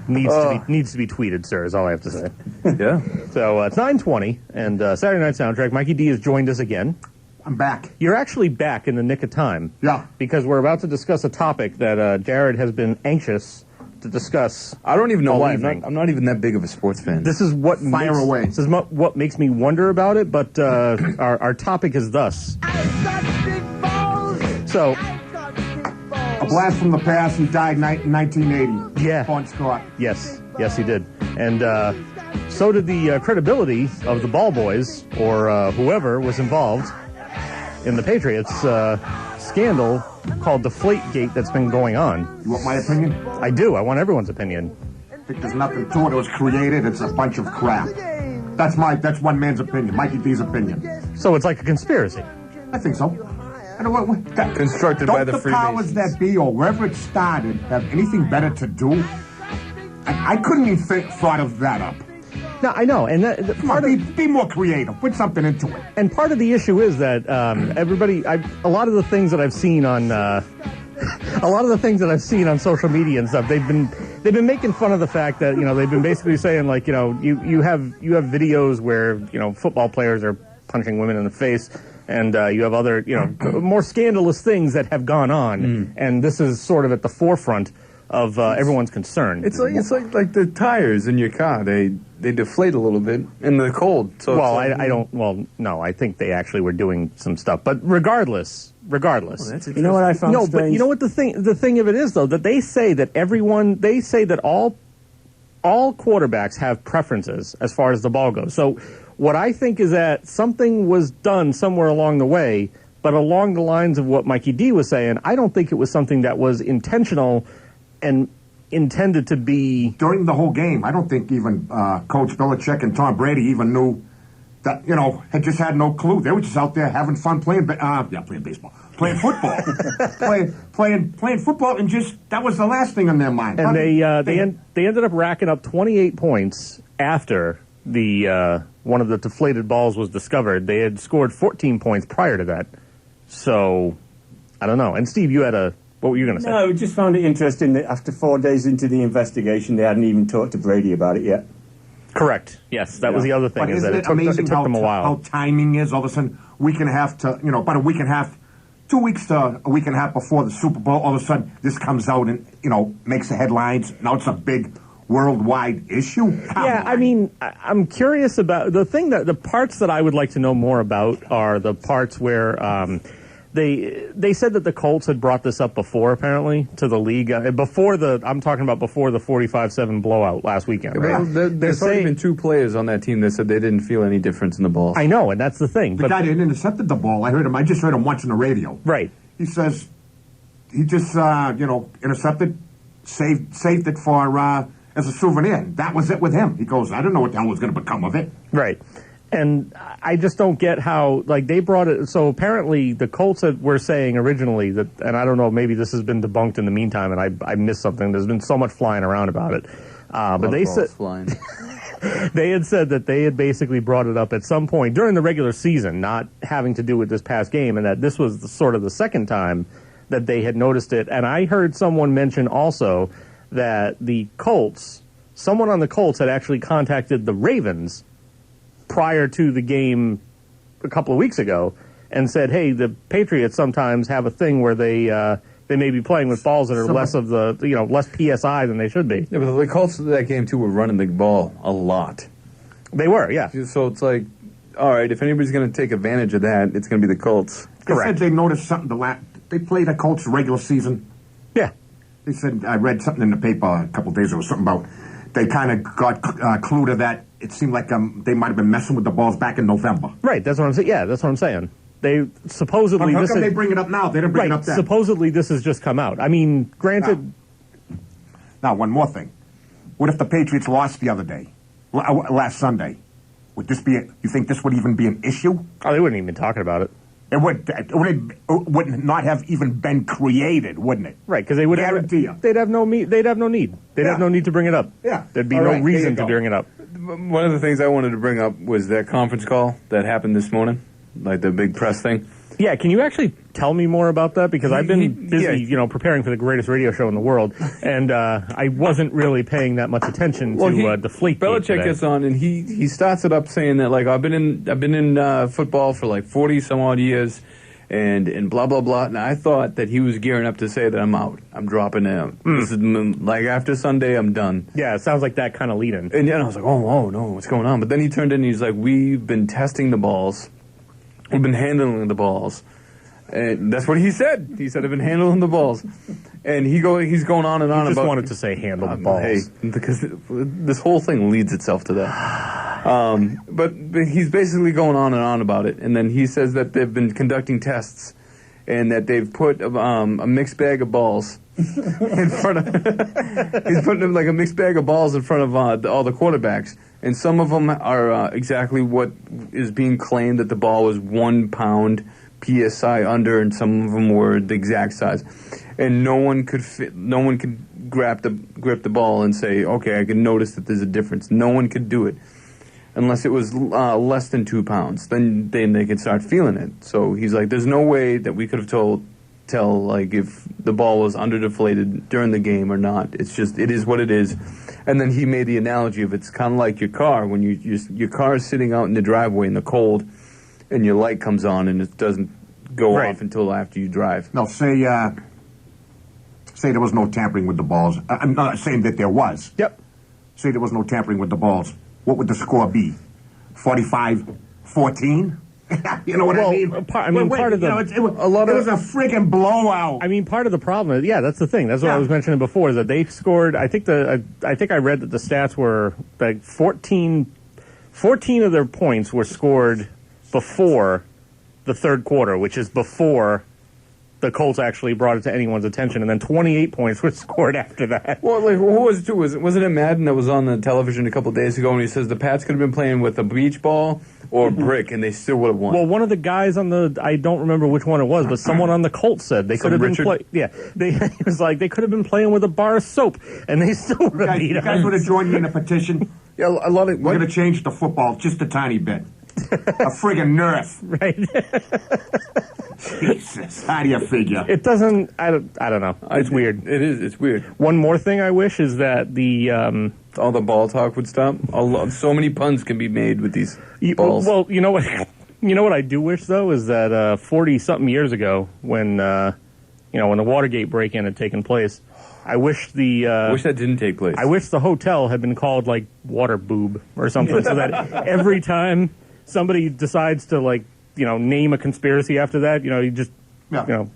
Needs to be tweeted, sir, is all I have to say. Yeah. So it's 9:20, and Saturday Night Soundtrack. Mikey D has joined us again. I'm back. You're actually back in the nick of time. Yeah. Because we're about to discuss a topic that Jared has been anxious to discuss. I don't even know why. evening. I'm not even that big of a sports fan. This is what Fire away. This is what makes me wonder about it, but our topic is thus. So, A blast from the past. He died in 1980. Yeah. Bon Scott. yes, he did. And so did the credibility of the ball boys, or whoever was involved in the Patriots scandal called Deflategate that's been going on. You want my opinion? I do. I want everyone's opinion. I think there's nothing to it. It was created. It's a bunch of crap. That's one man's opinion. Mikey D's opinion. So it's like a conspiracy. I think so. I don't know what Constructed by the Don't the powers Freemasons. that be, or wherever it started, have anything better to do? I couldn't even thought of that up. No, I know, and Come on, be more creative. Put something into it. And part of the issue is that everybody, a lot of the things that I've seen on, social media and stuff, they've been making fun of the fact that they've been basically saying like you have videos where football players are punching women in the face. And you have other, more scandalous things that have gone on, and this is sort of at the forefront of everyone's concern. It's like the tires in your car. They deflate a little bit in the cold. So well, I don't. Well, no, I think they actually were doing some stuff. But regardless. Oh, that's You know what I found No, strange? but you know what the thing of it is though, that they say that all quarterbacks have preferences as far as the ball goes. So what I think is that something was done somewhere along the way, but along the lines of what Mikey D was saying, I don't think it was something that was intentional and intended to be... During the whole game, I don't think even Coach Belichick and Tom Brady even knew that, had just had no clue. They were just out there having fun playing baseball, playing football, playing football, and just, that was the last thing on their mind. And they ended up racking up 28 points after the one of the deflated balls was discovered. They had scored 14 points prior to that. So, I don't know. And Steve, what were you going to say? No, I just found it interesting that after 4 days into the investigation, they hadn't even talked to Brady about it yet. Correct. Yes, that was the other thing. But Is isn't that it amazing took them a while. how timing is? All of a sudden, week and a half to, about a week and a half, 2 weeks to a week and a half before the Super Bowl, all of a sudden, this comes out and, makes the headlines. Now it's a big worldwide issue. Yeah, I mean, I'm curious about the parts that I would like to know more about are the parts where they said that the Colts had brought this up before, apparently, to the league I'm talking about before the 45-7 blowout last weekend. Right? Well, there's already been 2 players on that team that said they didn't feel any difference in the ball. I know, and that's the thing. The guy didn't intercepted the ball. I just heard him once on the radio. Right. He says he just intercepted, saved it for as a souvenir. That was it with him. He goes, I don't know what the hell was going to become of it. Right. And I just don't get how, like, they brought it. So apparently the Colts were saying originally that, and I don't know, maybe this has been debunked in the meantime, and I missed something. There's been so much flying around about it. But they said flying. they had said that they had basically brought it up at some point during the regular season, not having to do with this past game, and that this was sort of the second time that they had noticed it. And I heard someone mention also that someone on the Colts had actually contacted the Ravens prior to the game a couple of weeks ago and said, hey, the Patriots sometimes have a thing where they may be playing with balls that are less PSI than they should be. Yeah, but the Colts of that game, too, were running the ball a lot. They were, yeah. So it's like, all right, if anybody's going to take advantage of that, it's going to be the Colts. They said they noticed something they played the Colts regular season. Yeah. They said, I read something in the paper a couple of days ago, something about they kind of got clue to that. It seemed like they might have been messing with the balls back in November. Right, that's what I'm saying. Yeah, that's what I'm saying. They supposedly... How come they bring it up now? They didn't bring it up then. Supposedly this has just come out. I mean, granted... Now, one more thing. What if the Patriots lost the other day, last Sunday? Would this be... You think this would even be an issue? Oh, they wouldn't even be talking about it. It would not have even been created, wouldn't it? Right, because they would guarantee you. They'd have no need. They'd have no need. They'd have no need to bring it up. Yeah. There'd be no reason to bring it up. One of the things I wanted to bring up was that conference call that happened this morning, like the big press thing. Yeah, can you actually tell me more about that? Because I've been busy, preparing for the greatest radio show in the world, and I wasn't really paying that much attention to Deflategate. Belichick gets on, and he starts it up saying that, like, I've been in football for like 40 some odd years, and blah blah blah. And I thought that he was gearing up to say that I'm out, I'm dropping out. This is like after Sunday, I'm done. Yeah, it sounds like that kind of lead-in. And I was like, oh no, what's going on? But then he turned in, and he's like, we've been testing the balls. We've been handling the balls. And that's what he said. He said, I've been handling the balls. And he's going on and on about... He just wanted to say handle the balls. Hey, because this whole thing leads itself to that. But he's basically going on and on about it. And then he says that they've been conducting tests and that they've put a mixed bag of balls in front of... he's putting like a mixed bag of balls in front of all the quarterbacks. And some of them are exactly what is being claimed, that the ball was 1 pound PSI under, and some of them were the exact size. And no one could grip the ball and say, okay, I can notice that there's a difference. No one could do it unless it was less than 2 pounds. Then they could start feeling it. So he's like, there's no way that we could have tell like if the ball was underdeflated during the game or not. It's just, it is what it is. And then he made the analogy of it's kind of like your car when your car is sitting out in the driveway in the cold, and your light comes on and it doesn't go off until after you drive. No, say there was no tampering with the balls. I'm not saying that there was. Yep. Say there was no tampering with the balls. What would the score be? 45-14? You know what I mean? Part of the... it was a friggin' blowout. I mean, part of the problem is, that's the thing. That's what I was mentioning before, is that they scored, I think I read that the stats were like 14 of their points were scored before the third quarter, which is before the Colts actually brought it to anyone's attention, and then 28 points were scored after that. Well, like, who was it too? Wasn't it Madden that was on the television a couple of days ago, and he says the Pats could have been playing with a beach ball or a brick, and they still would have won? Well, one of the guys I don't remember which one it was, but someone on the Colts said they could have been playing. Yeah, he was like, they could have been playing with a bar of soap, and they still would have beat them. You guys would have joined me in a petition. Yeah, a lot of... We're going to change the football just a tiny bit. A friggin' nerf. Right. Jesus, how do you figure? It doesn't, I don't know. It's weird. It is, it's weird. One more thing I wish is that all the ball talk would stop. So many puns can be made with these balls. Well, you know what I do wish, though, is that 40-something years ago, when the Watergate break-in had taken place, I wish I wish that didn't take place. I wish the hotel had been called, like, Water Boob or something, so that every time somebody decides to, like, name a conspiracy after that, you just,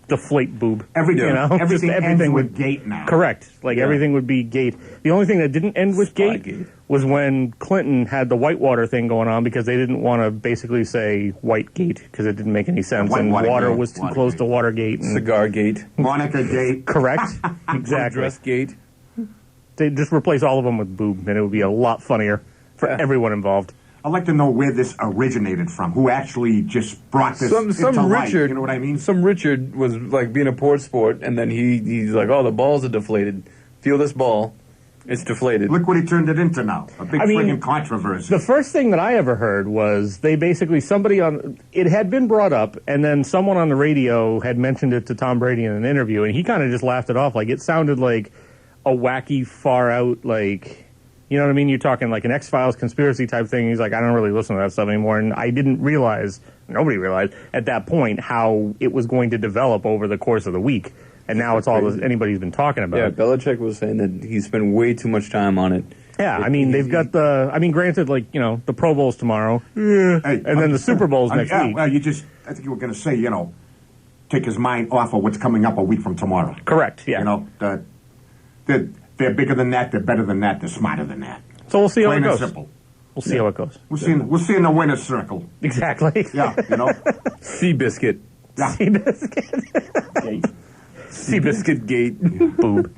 deflate boob. Everything ends with gate now. Correct. Like, everything would be gate. The only thing that didn't end with gate was when Clinton had the Whitewater thing going on, because they didn't want to basically say Whitegate, because it didn't make any sense, and water was too close to Watergate. And Cigar Gate. Monica Gate. Correct. Exactly. Dress Gate. They just replace all of them with boob, and it would be a lot funnier for everyone involved. I'd like to know where this originated from. Who actually just brought this Some into light, Richard, you know what I mean? Some Richard was like being a port sport, and then he's like, oh, the balls are deflated. Feel this ball. It's deflated. Look what he turned it into now. A big I mean, friggin' controversy. The first thing that I ever heard was they basically, it had been brought up, and then someone on the radio had mentioned it to Tom Brady in an interview, and he kind of just laughed it off. Like, it sounded like a wacky, far out, like, you know what I mean? You're talking like an X-Files conspiracy type thing. He's like, I don't really listen to that stuff anymore. And I didn't realize, nobody realized at that point how it was going to develop over the course of the week. And now it's all anybody's been talking about. Yeah, Belichick was saying that he spent way too much time on it. Yeah, I mean, they've got granted, like, you know, the Pro Bowl's tomorrow, and then the Super Bowl's next week. Well, I think you were going to say, you know, take his mind off of what's coming up a week from tomorrow. Correct, yeah. You know, they're bigger than that, they're better than that, they're smarter than that. So we'll see how it Plain and goes. simple. We'll see how it goes. We'll see in the winner's circle. Exactly. Yeah, you know. Seabiscuit. Yeah. Seabiscuit. Seabiscuit gate. Boob.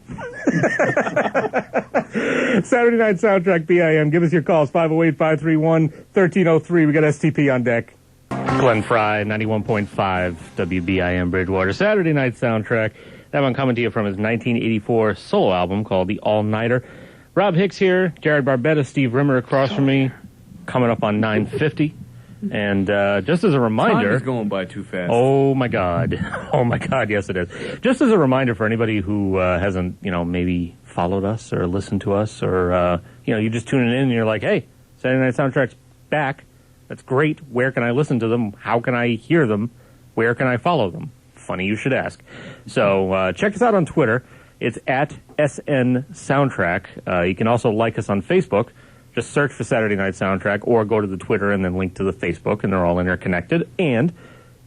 Saturday Night Soundtrack BIM. Give us your calls, 508-531-1303. We got STP on deck. Glenn Fry, 91.5 WBIM Bridgewater. Saturday Night Soundtrack. That one coming to you from his 1984 solo album called The All-Nighter. Rob Hicks here, Jared Barbetta, Steve Rimmer across from me, coming up on 9:50. And just as a reminder... Time is going by too fast. Oh, my God. Oh, my God, yes, it is. Just as a reminder for anybody who hasn't, you know, maybe followed us or listened to us or, you know, you're just tuning in and you're like, hey, Saturday Night Soundtrack's back. That's great. Where can I listen to them? How can I hear them? Where can I follow them? Funny you should ask. So check us out on Twitter. It's at SN Soundtrack. You can also like us on Facebook. Just search for Saturday Night Soundtrack or go to the Twitter and then link to the Facebook, and they're all interconnected. And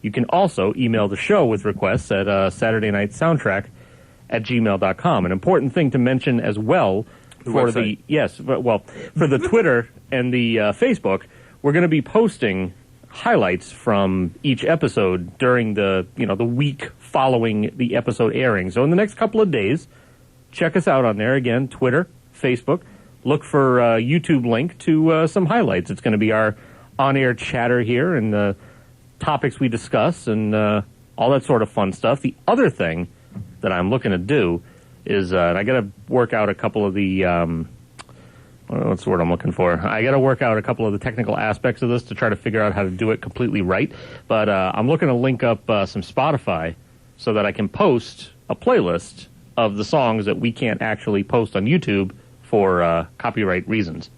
you can also email the show with requests at SaturdayNightSoundtrack@gmail.com. An important thing to mention as well for the Twitter and the Facebook, we're going to be posting highlights from each episode during the week following the episode airing. So in the next couple of days, check us out on there again, Twitter, Facebook. Look for a YouTube link to some highlights. It's going to be our on-air chatter here and the topics we discuss and all that sort of fun stuff. The other thing that I'm looking to do is I got to work out a couple of the what's the word I'm looking for? I got to work out a couple of the technical aspects of this to try to figure out how to do it completely right. But I'm looking to link up some Spotify so that I can post a playlist of the songs that we can't actually post on YouTube for copyright reasons.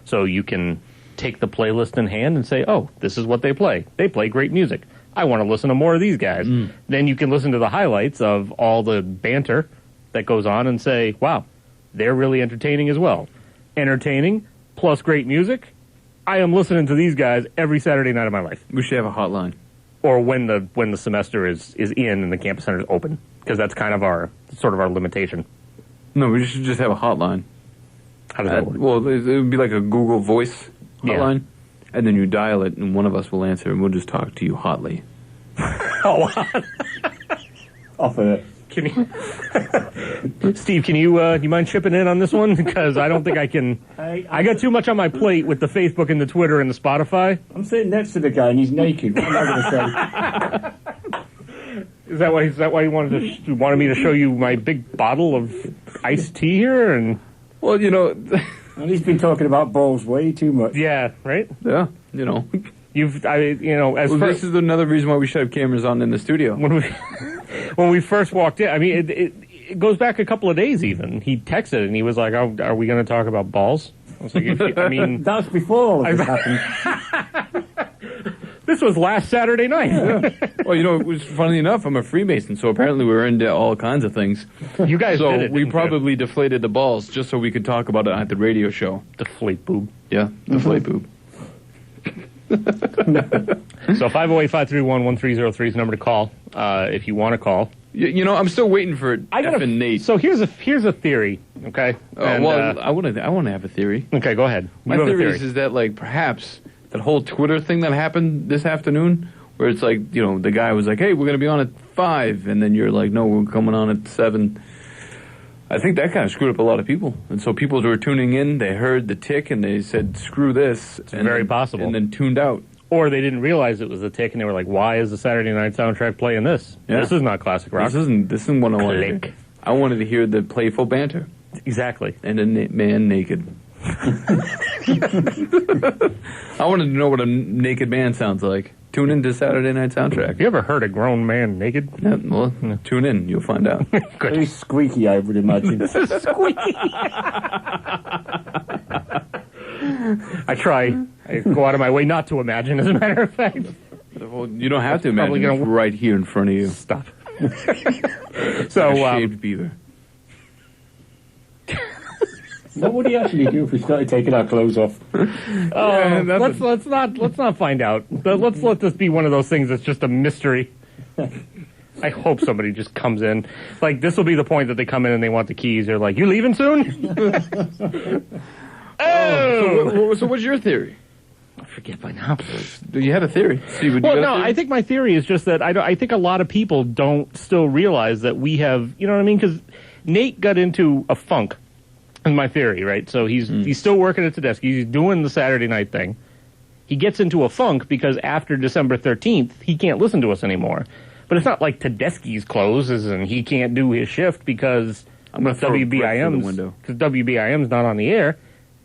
So you can take the playlist in hand and say, oh, this is what they play. They play great music. I want to listen to more of these guys. Then you can listen to the highlights of all the banter that goes on and say, wow, they're really entertaining as well. Entertaining plus great music. I am listening to these guys every Saturday night of my life. We should have a hotline. Or when the semester is in and the campus center is open, because that's kind of our limitation. No, we should just have a hotline. How does that work? Well, it would be like a Google Voice hotline, and then you dial it, and one of us will answer, and we'll just talk to you hotly. Oh, Offer it. can you, Steve? Can you mind chipping in on this one? Because I don't think I can. I got too much on my plate with the Facebook and the Twitter and the Spotify. I'm sitting next to the guy and he's naked. What am I going to say? Is that why you wanted me to show you my big bottle of iced tea here? And well, you know, And he's been talking about balls way too much. yeah, right. yeah, you know. This This is another reason why we should have cameras on in the studio. When we first walked in, I mean, it goes back a couple of days even. He texted and he was like, oh, are we going to talk about balls? I was like, I mean... That was before all of this happened. This was last Saturday night. Yeah. Well, you know, it was funny enough, I'm a Freemason, so apparently we were into all kinds of things. You guys so did it, we probably deflated the balls just so we could talk about it at the radio show. Deflate boob. Yeah, deflate boob. So 508-531-1303 is the number to call if you want to call. You know, I'm still waiting for effing Nate. So here's a theory, okay? I want to have a theory. Okay, go ahead. My theory is that, like, perhaps that whole Twitter thing that happened this afternoon, where it's like, you know, the guy was like, hey, we're going to be on at 5, and then you're like, no, we're coming on at 7. I think that kind of screwed up a lot of people. And so people who were tuning in, they heard the tick and they said, screw this. It's very possible. And then tuned out. Or they didn't realize it was a tick and they were like, why is the Saturday Night Soundtrack playing this? Yeah. This is not classic rock. This isn't what I wanted to Click. hear. I wanted to hear the playful banter. Exactly. And a man naked. I wanted to know what a naked man sounds like. Tune in to Saturday Night Soundtrack. Have you ever heard a grown man naked? Yeah, well, tune in. You'll find out. Very squeaky, I would imagine. Squeaky. I try. I go out of my way not to imagine, as a matter of fact. Well, you don't have to Probably imagine. It's gonna- right here in front of you. Stop. So, So, shaved beaver. What would he actually do if we started taking our clothes off? let's not find out. Let's let this be one of those things that's just a mystery. I hope somebody just comes in. Like, this will be the point that they come in and they want the keys. They're like, you leaving soon? So what's your theory? I forget by now. You had a theory. Steve, would you Well, got a no, theory? I think my theory is just that I think a lot of people don't still realize that we have, you know what I mean? Because Nate got into a funk, is my theory, right? So he's still working at Tedeschi. He's doing the Saturday night thing. He gets into a funk because after December 13th, he can't listen to us anymore. But it's not like Tedeschi's closes and he can't do his shift because I'm going to throw a brick through the window. Because WBIM's not on the air.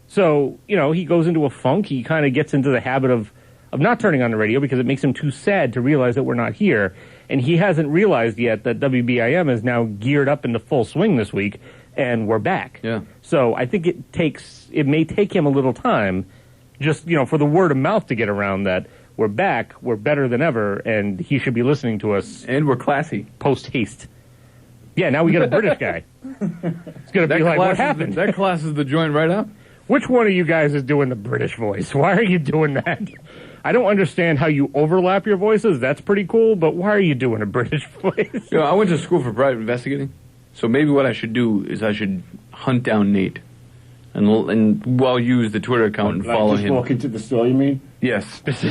So, you know, he goes into a funk. He kind of gets into the habit of not turning on the radio because it makes him too sad to realize that we're not here. And he hasn't realized yet that WBIM is now geared up into full swing this week, and we're back. Yeah. So I think it may take him a little time just, you know, for the word of mouth to get around that we're back, we're better than ever, and he should be listening to us. And we're classy. Post haste. Yeah, now we got a British guy. It's going to be like, what happened? That classes the joint right up. Which one of you guys is doing the British voice? Why are you doing that? I don't understand how you overlap your voices. That's pretty cool, but why are you doing a British voice? You know, I went to school for private investigating, so maybe what I should do is I should hunt down Nate, and I'll use the Twitter account and follow just him. walk into the store, you mean? Yes. That's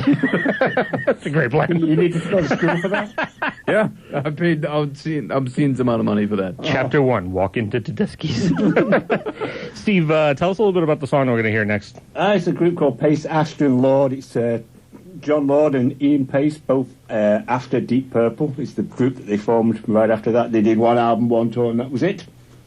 a great plan. You need to go to school for that? Yeah, I paid. I'm seeing some amount of money for that. Chapter 1, walk into Tedeschi's. Steve, tell us a little bit about the song we're going to hear next. It's a group called Pace, Ashton Lord. It's John Lord and Ian Pace, both after Deep Purple. It's the group that they formed right after that. They did one album, one tour, and that was it.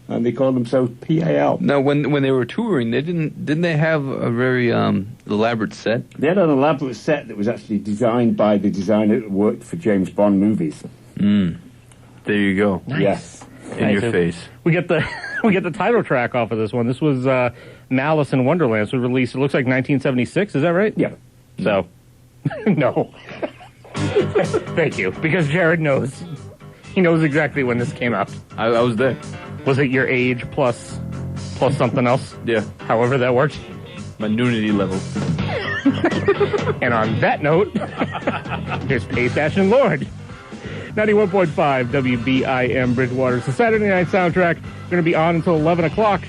And they called themselves PAL. Now, when they were touring, didn't they have a very elaborate set? They had an elaborate set that was actually designed by the designer that worked for James Bond movies. There you go. Nice. Yes. In your face. We get the title track off of this one. This was Malice in Wonderland. So released, it looks like 1976. Is that right? Yeah. So, no. Thank you. Because Jared knows. He knows exactly when this came out. I was there. Was it your age plus something else? Yeah. However that worked. My nudity level. And on that note, here's Pace, Ash, and Lord. 91.5 WBIM Bridgewater. It's the Saturday Night Soundtrack. We're going to be on until 11 o'clock.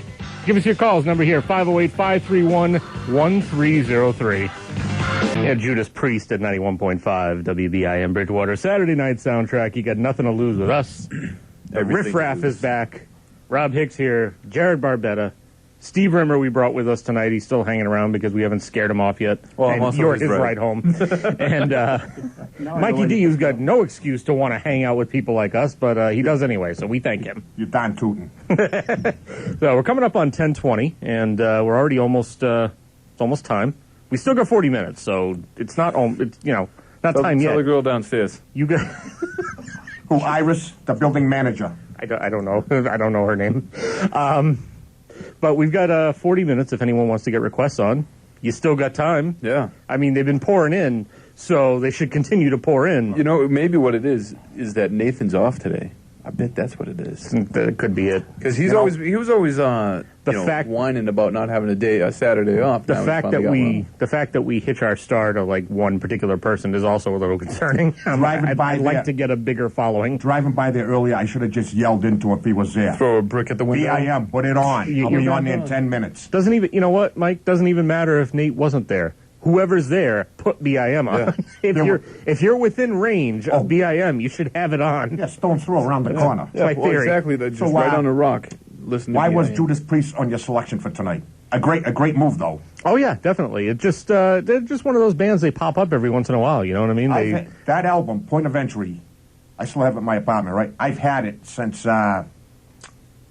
Give us your calls. Number here, 508-531-1303. Yeah, Judas Priest at 91.5 WBIM Bridgewater. Saturday Night Soundtrack. You got nothing to lose with us. The Riff-Raff is back. Rob Hicks here. Jared Barbetta. Steve Rimmer we brought with us tonight. He's still hanging around because we haven't scared him off yet. Well, I'm and also you're his his brother. ride home. And Mikey D, who's got no excuse to want to hang out with people like us, but he does anyway, so we thank him. You're darn tootin'. So we're coming up on 10:20, and we're already almost it's almost time. We still got 40 minutes, so it's not it's not time yet. Tell the girl downstairs. You got Who, Iris, the building manager. I don't know. I don't know her name. But we've got 40 minutes if anyone wants to get requests on. You still got time. Yeah. I mean, they've been pouring in, so they should continue to pour in. You know, maybe what it is that Nathan's off today. I bet that's what it is. That could be it. Because he was always fact- whining about not having a Saturday off. The Now fact he's finally got one. the fact that we hitch our star to like one particular person is also a little concerning. Driving by I'd like there. to get a bigger following. Driving by there earlier, I should have just yelled into him if he was there. Throw a brick at the window. BIM, put it on. I'll be you're on there in right. 10 minutes. Doesn't even, you know what, Mike? Doesn't even matter if Nate wasn't there. Whoever's there, put BIM on. Yeah. if you're within range of BIM, you should have it on. Yeah, stone's throw around the corner. Yeah, my well, theory. exactly. Just So, right on a rock. listen to Why was BIM. Judas Priest on your selection for tonight? A great move, though. Oh yeah, definitely. It just they're just one of those bands. They pop up every once in a while. You know what I mean? That album, Point of Entry, I still have it in my apartment, right? I've had it since the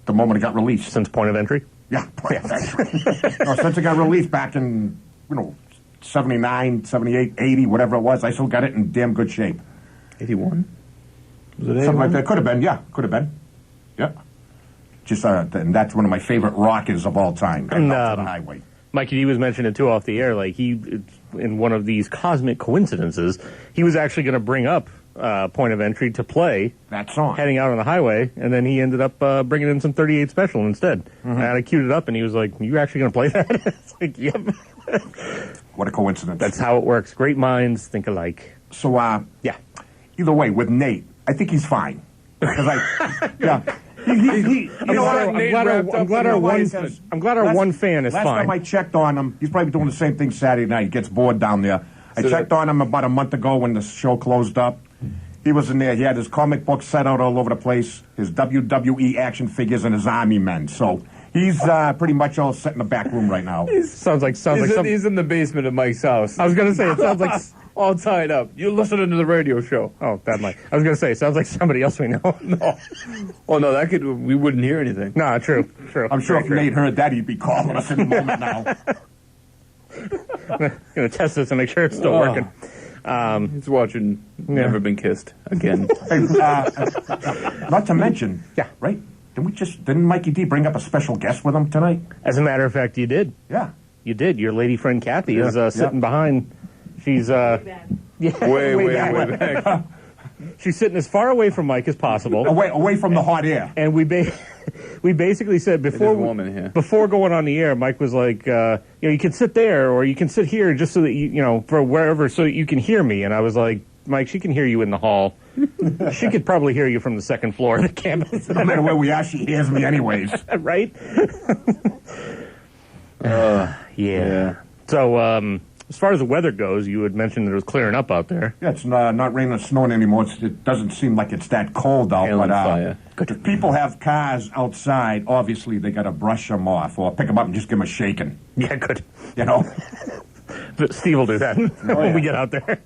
moment it got released. Since Point of Entry. Yeah, Point of Entry. No, since it got released back in, 79, 78, 80, whatever it was, I still got it in damn good shape. 81? Was it 81? Something like that. Could have been, yeah. Could have been. Yeah. Just, and that's one of my favorite rockers of all time. And, Out to the Highway. Mikey D was mentioning too off the air, like in one of these cosmic coincidences, he was actually going to bring up Point of Entry to play that song, heading out on the highway, and then he ended up bringing in some 38 Special instead. And I queued it up, and he was like, "You actually going to play that?" It's like, "Yep." What a coincidence! That's how it works. Great minds think alike. So, yeah. Either way, with Nate, I think he's fine because yeah. I'm glad our one fan is last fine. time I checked on him, he's probably doing the same thing Saturday night. He gets bored down there. I checked on him about a month ago when the show closed up. He was in there. He had his comic books set out all over the place, his WWE action figures, and his army men. So he's pretty much all set in the back room right now. Sounds like he's in the basement of Mike's house. I was going to say, it sounds like all tied up. You're listening to the radio show. Oh, bad Mike. I was going to say, it sounds like somebody else we know. No. Well, no, we wouldn't hear anything. No, true. I'm sure if Nate heard that, he'd be calling us in a moment now. I'm going to test this and make sure it's still working. He's watching Never Been Kissed again. Not to mention, right? Didn't Mikey D bring up a special guest with him tonight? As a matter of fact, you did. Yeah. You did. Your lady friend Kathy is sitting behind. She's way back. She's sitting as far away from Mike as possible. Away from the hot air. And we basically said before going on the air, Mike was like, you can sit there or you can sit here just so that you for wherever so that you can hear me. And I was like, Mike, she can hear you in the hall. She could probably hear you from the second floor of the campus. No matter where we are, she hears me anyways. Right? Yeah. So, as far as the weather goes, you had mentioned that it was clearing up out there. Yeah, it's not raining or snowing anymore. It doesn't seem like it's that cold out. But if people have cars outside, obviously they got to brush them off or pick them up and just give them a shaking. Yeah, good. But Steve will do that when we get out there.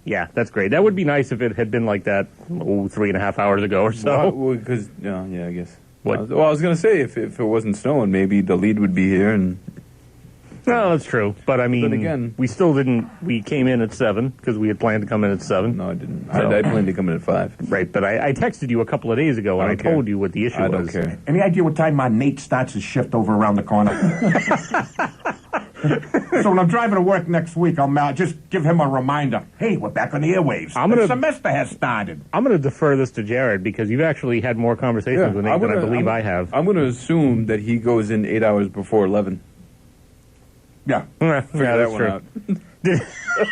Yeah, that's great. That would be nice if it had been like that 3.5 hours ago or so. Well, because I guess. What? Well, I was going to say if it wasn't snowing, maybe the lead would be here and. No, that's true. But I mean, then again, we still didn't. We came in at 7 because we had planned to come in at 7. No, I didn't. I planned to come in at 5. Right, but I texted you a couple of days ago and I told you what the issue was. I don't care. Any idea what time Nate starts his shift over around the corner? So when I'm driving to work next week, I'll just give him a reminder. Hey, we're back on the airwaves. The semester has started. I'm going to defer this to Jared because you've actually had more conversations with Nate than I believe I have. I'm going to assume that he goes in 8 hours before 11. Yeah. Figure that one out.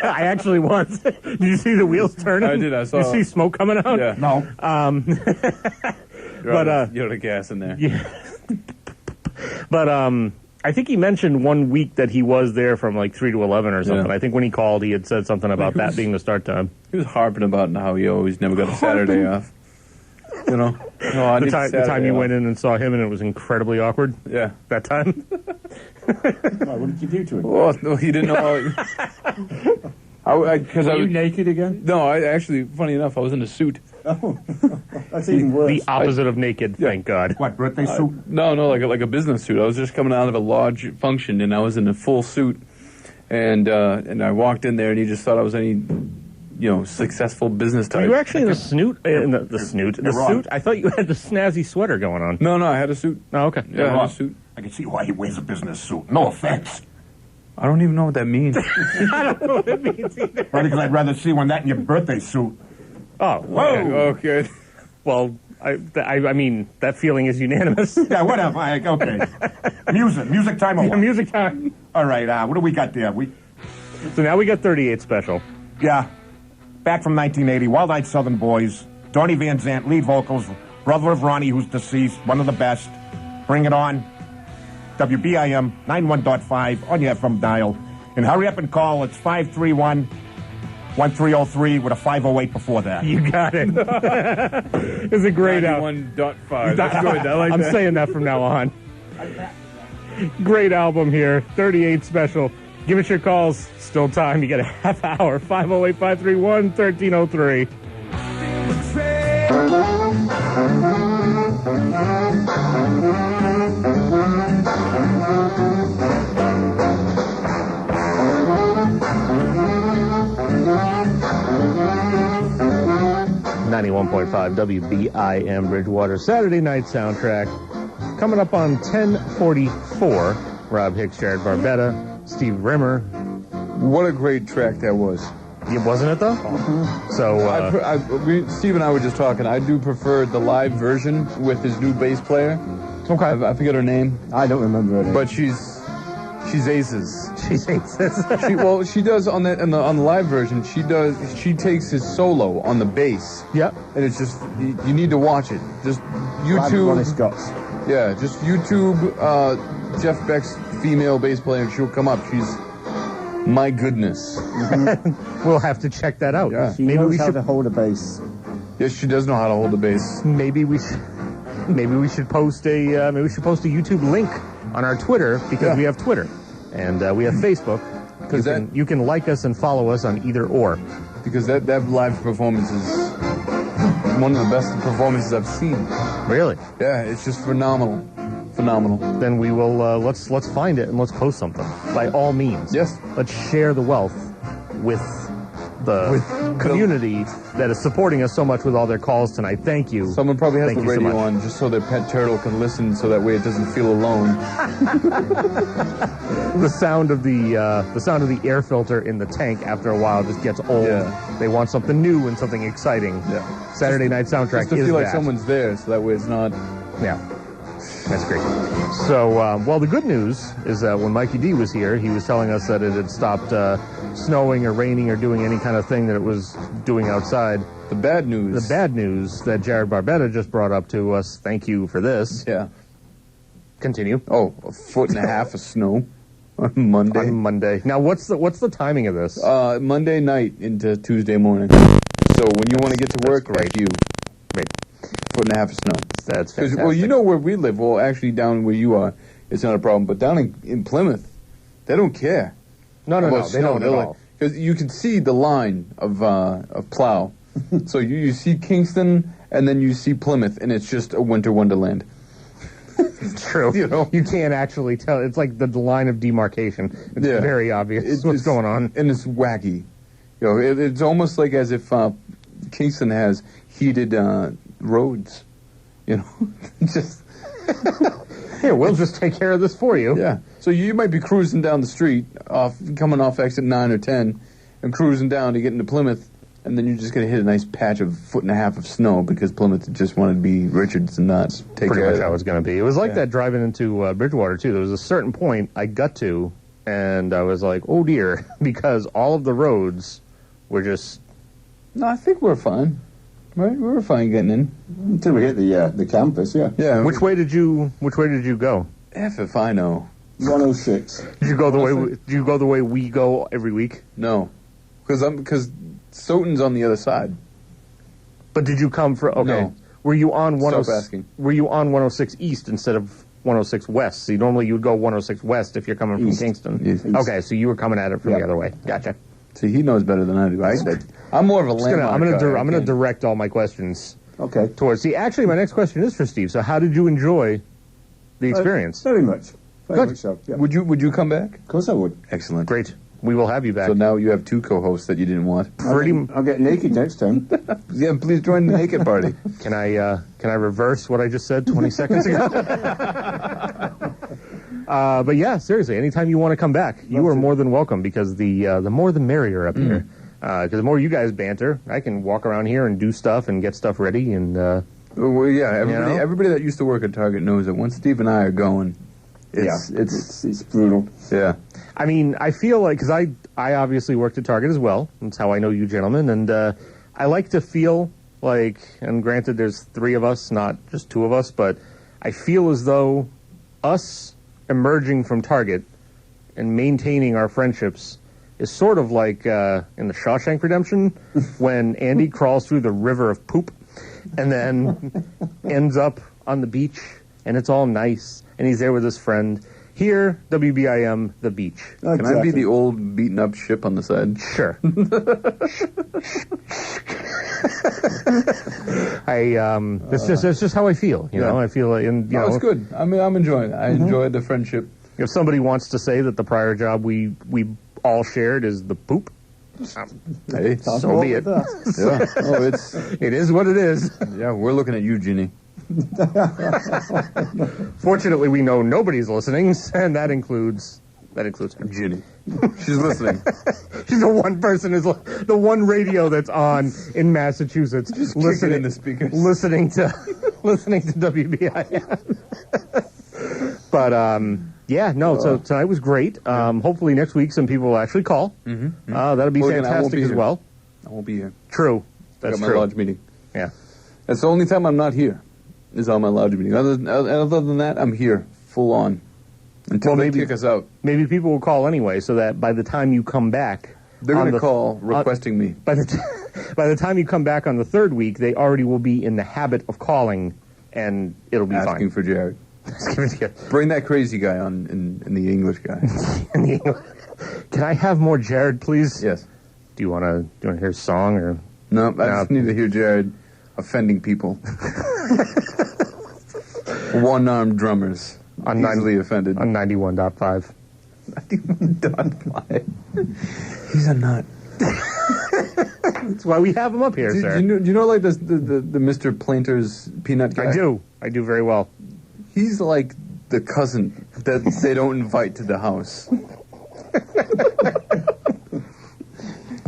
I actually was. Did you see the wheels turning? I did. I saw. You see smoke coming out? Yeah. No. You're the gas in there. Yeah. But I think he mentioned one week that he was there from like 3 to 11 or something. Yeah. I think when he called, he had said something about that being the start time. He was harping about how he always never got a Saturday off. The time you went in and saw him and it was incredibly awkward. Yeah. That time. What did you do to him? Well, no, he didn't know. Were you naked again? No, actually, funny enough, I was in a suit. Oh, that's even worse. The opposite of naked, thank God. What, birthday suit? No, like a business suit. I was just coming out of a lodge function, and I was in a full suit. And I walked in there, and he just thought I was any, successful business type. Were you actually in the snoot? The suit? I thought you had the snazzy sweater going on. No, I had a suit. Oh, okay. Yeah, I had a suit. I can see why he wears a business suit. No offense. I don't even know what that means. I don't know what it means either. Right, because I'd rather see one that in your birthday suit. Oh, Okay. Well, I mean, that feeling is unanimous. Yeah, whatever. Okay. Music time or what? Music time. All right, what do we got there? So now we got 38 special. Yeah. Back from 1980, Wild Eyed Southern Boys, Donnie Van Zant, lead vocals, brother of Ronnie, who's deceased, one of the best. Bring it on. WBIM 91.5 on your FM dial. And hurry up and call. It's 531-121. 1303 with a 508 before that. You got it. It's a great album. 91.5. That's good. I like I'm that. saying that from now on. Great album here. 38 special. Give us your calls. Still time. You got a half hour. 508-531-1303. .5 WBIM Bridgewater Saturday Night Soundtrack. Coming up on 10:44. Rob Hicks, Jared Barbetta, Steve Rimmer. What a great track that was. Wasn't it though? So Steve and I were just talking. I do prefer the live version with his new bass player. okay. I forget her name, I don't remember her name. but she's aces. She hates this. She does on the live version. She takes his solo on the bass. Yep. And it's just you need to watch it. Just Ronnie YouTube. Scott's. Yeah, just YouTube Jeff Beck's female bass player, and she'll come up. She's my goodness. We'll have to check that out. Yeah. She Maybe knows we how should. to hold a bass. Yes, she does know how to hold the bass. Maybe we should post a YouTube link on our Twitter because Yeah. we have Twitter and we have Facebook. Because You can like us and follow us on either or. because that live performance is one of the best performances I've seen. Really? Yeah, it's just phenomenal. Then we will let's find it and let's post something by all means. Yes. Let's share the wealth with the community that is supporting us so much with all their calls tonight. Thank you. Someone probably has Thank the you so radio much. on just so their pet turtle can listen, so that way it doesn't feel alone. The sound of the air filter in the tank after a while just gets old. Yeah. They want something new and something exciting. Yeah. Saturday Night Soundtrack Just to is feel like that. someone's there, so that way it's not. Yeah, that's great. So, well, the good news is that when Mikey D was here, he was telling us that it had stopped snowing or raining or doing any kind of thing that it was doing outside. The bad news. The bad news that Jared Barbetta just brought up to us. Thank you for this. Yeah. Continue. Oh, a foot and a half of snow on Monday. On Monday. Now, what's the timing of this? Monday night into Tuesday morning. So when you want to get to work, great. F you. Great. Foot and a half of snow. That's 'Cause, fantastic. well, you know where we live. Well, actually, down where you are, it's not a problem. But down in Plymouth, they don't care. No, about they don't at all. Because you can see the line of plow. So you see Kingston, and then you see Plymouth, and it's just a winter wonderland. It's true. You know? You can't actually tell. It's like the line of demarcation. It's Yeah. very obvious what's It's going on. and it's wacky. You know, it's almost like as if Kingston has heated roads. You know, just Here, we'll just take care of this for you. yeah. So you might be cruising down the street, coming off exit 9 or 10, and cruising down to get into Plymouth, and then you're just going to hit a nice patch of foot and a half of snow because Plymouth just wanted to be Richards and not take Pretty care much of how it. it's going to be. It was like Yeah. that driving into Bridgewater, too. There was a certain point I got to, and I was like, oh, dear, because all of the roads were just... No, I think we're fine. Right? We were fine getting in. Until we hit the campus, yeah. Yeah. Which way did you go? F if I know. 106. Did you go the way we go every week? No. Because Stoughton's on the other side. But did you come from... Okay. No. Were you on Stop asking. Were you on 106 East instead of 106 West? See, normally you would go 106 West if you're coming East. from Kingston. East. Okay, so you were coming at it from Yeah. the other way. Gotcha. See, he knows better than I do. I'm more of a landmark I'm guy. going to I can't- direct all my questions Okay. towards... See, actually, my next question is for Steve. So how did you enjoy the experience? Very much. Very Good. much so. Yeah. Would you come back? Of course I would. Excellent. Great. We will have you back. So now you have two co-hosts that you didn't want. I'll get naked next time. Yeah, please join the naked party. Can I reverse what I just said 20 seconds ago? But yeah, seriously, anytime you want to come back, you are more than welcome because the more the merrier up here. Because the more you guys banter, I can walk around here and do stuff and get stuff ready. And Well, yeah, everybody, You know? everybody that used to work at Target knows that once Steve and I are going, it's It's brutal. yeah. I mean, I feel like because I obviously worked at Target as well. That's how I know you gentlemen, and I like to feel like, and granted, there's three of us, not just two of us, but I feel as though us emerging from Target and maintaining our friendships is sort of like in the Shawshank Redemption when Andy crawls through the river of poop and then ends up on the beach, and it's all nice, and he's there with his friend. Here, WBIM, the beach. Can I be the old beaten-up ship on the side? Sure. That's just how I feel. You know, I feel it's good. I mean, I'm enjoying it. I enjoy the friendship. If somebody wants to say that the prior job we all shared is the poop, hey, so be it. Yeah. Oh, it is what it is. Yeah, we're looking at you, Ginny. Fortunately, we know nobody's listening, and that includes her. Ginny. She's listening. She's the one person the one radio that's on in Massachusetts, just listening in the speakers, listening to WBIM. But so tonight was great. Hopefully next week some people will actually call. Mm-hmm. That'll be fantastic as well. I won't be here. True, that's I got true. my lodge meeting. Yeah, that's the only time I'm not here. Is on my lodge meeting. Other than that, I'm here full on until they kick us out. Maybe people will call anyway, so that by the time you come back, they're going to call requesting me. By the time you come back on the third week, they already will be in the habit of calling, and it'll be asking fine. for Jared. Bring that crazy guy on in the English guy. Can I have more Jared, please? Yes. Do you want to hear a song or? No, I just need to hear Jared offending people. One-armed drummers. Easily offended. On 91.5. 91.5. He's a nut. That's why we have him up here, sir. Do you know like the Mr. Planter's peanut guy? I do very well. He's like the cousin that they don't invite to the house.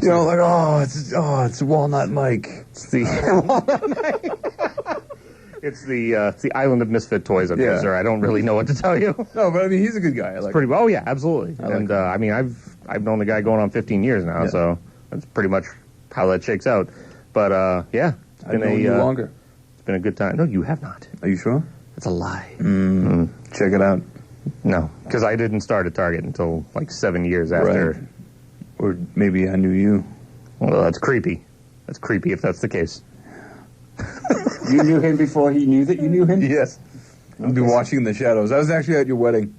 You know, like, it's Walnut Mike. It's the Walnut Mike. It's the Island of Misfit Toys up here, sir. I don't really know what to tell you. No, but I mean, he's a good guy. I like pretty well. Oh, yeah, absolutely. I mean, I've known the guy going on 15 years now, so that's pretty much how that shakes out. But I've known you longer. It's been a good time. No, you have not. Are you sure? That's a lie. Check it out. No, because I didn't start at Target until like 7 years after. Right. Or maybe I knew you. Well, that's creepy. That's creepy if that's the case. You knew him before he knew that you knew him? Yes. I've been watching in the shadows. I was actually at your wedding.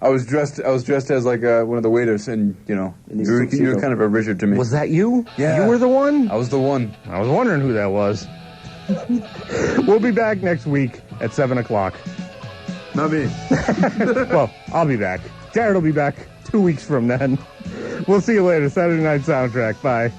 I was dressed as like one of the waiters, and you know, you were kind of a Richard to me. Was that you? Yeah. You were the one? I was the one. I was wondering who that was. We'll be back next week at 7 o'clock. Not me. Well, I'll be back. Jared will be back 2 weeks from then. We'll see you later. Saturday Night Soundtrack. Bye.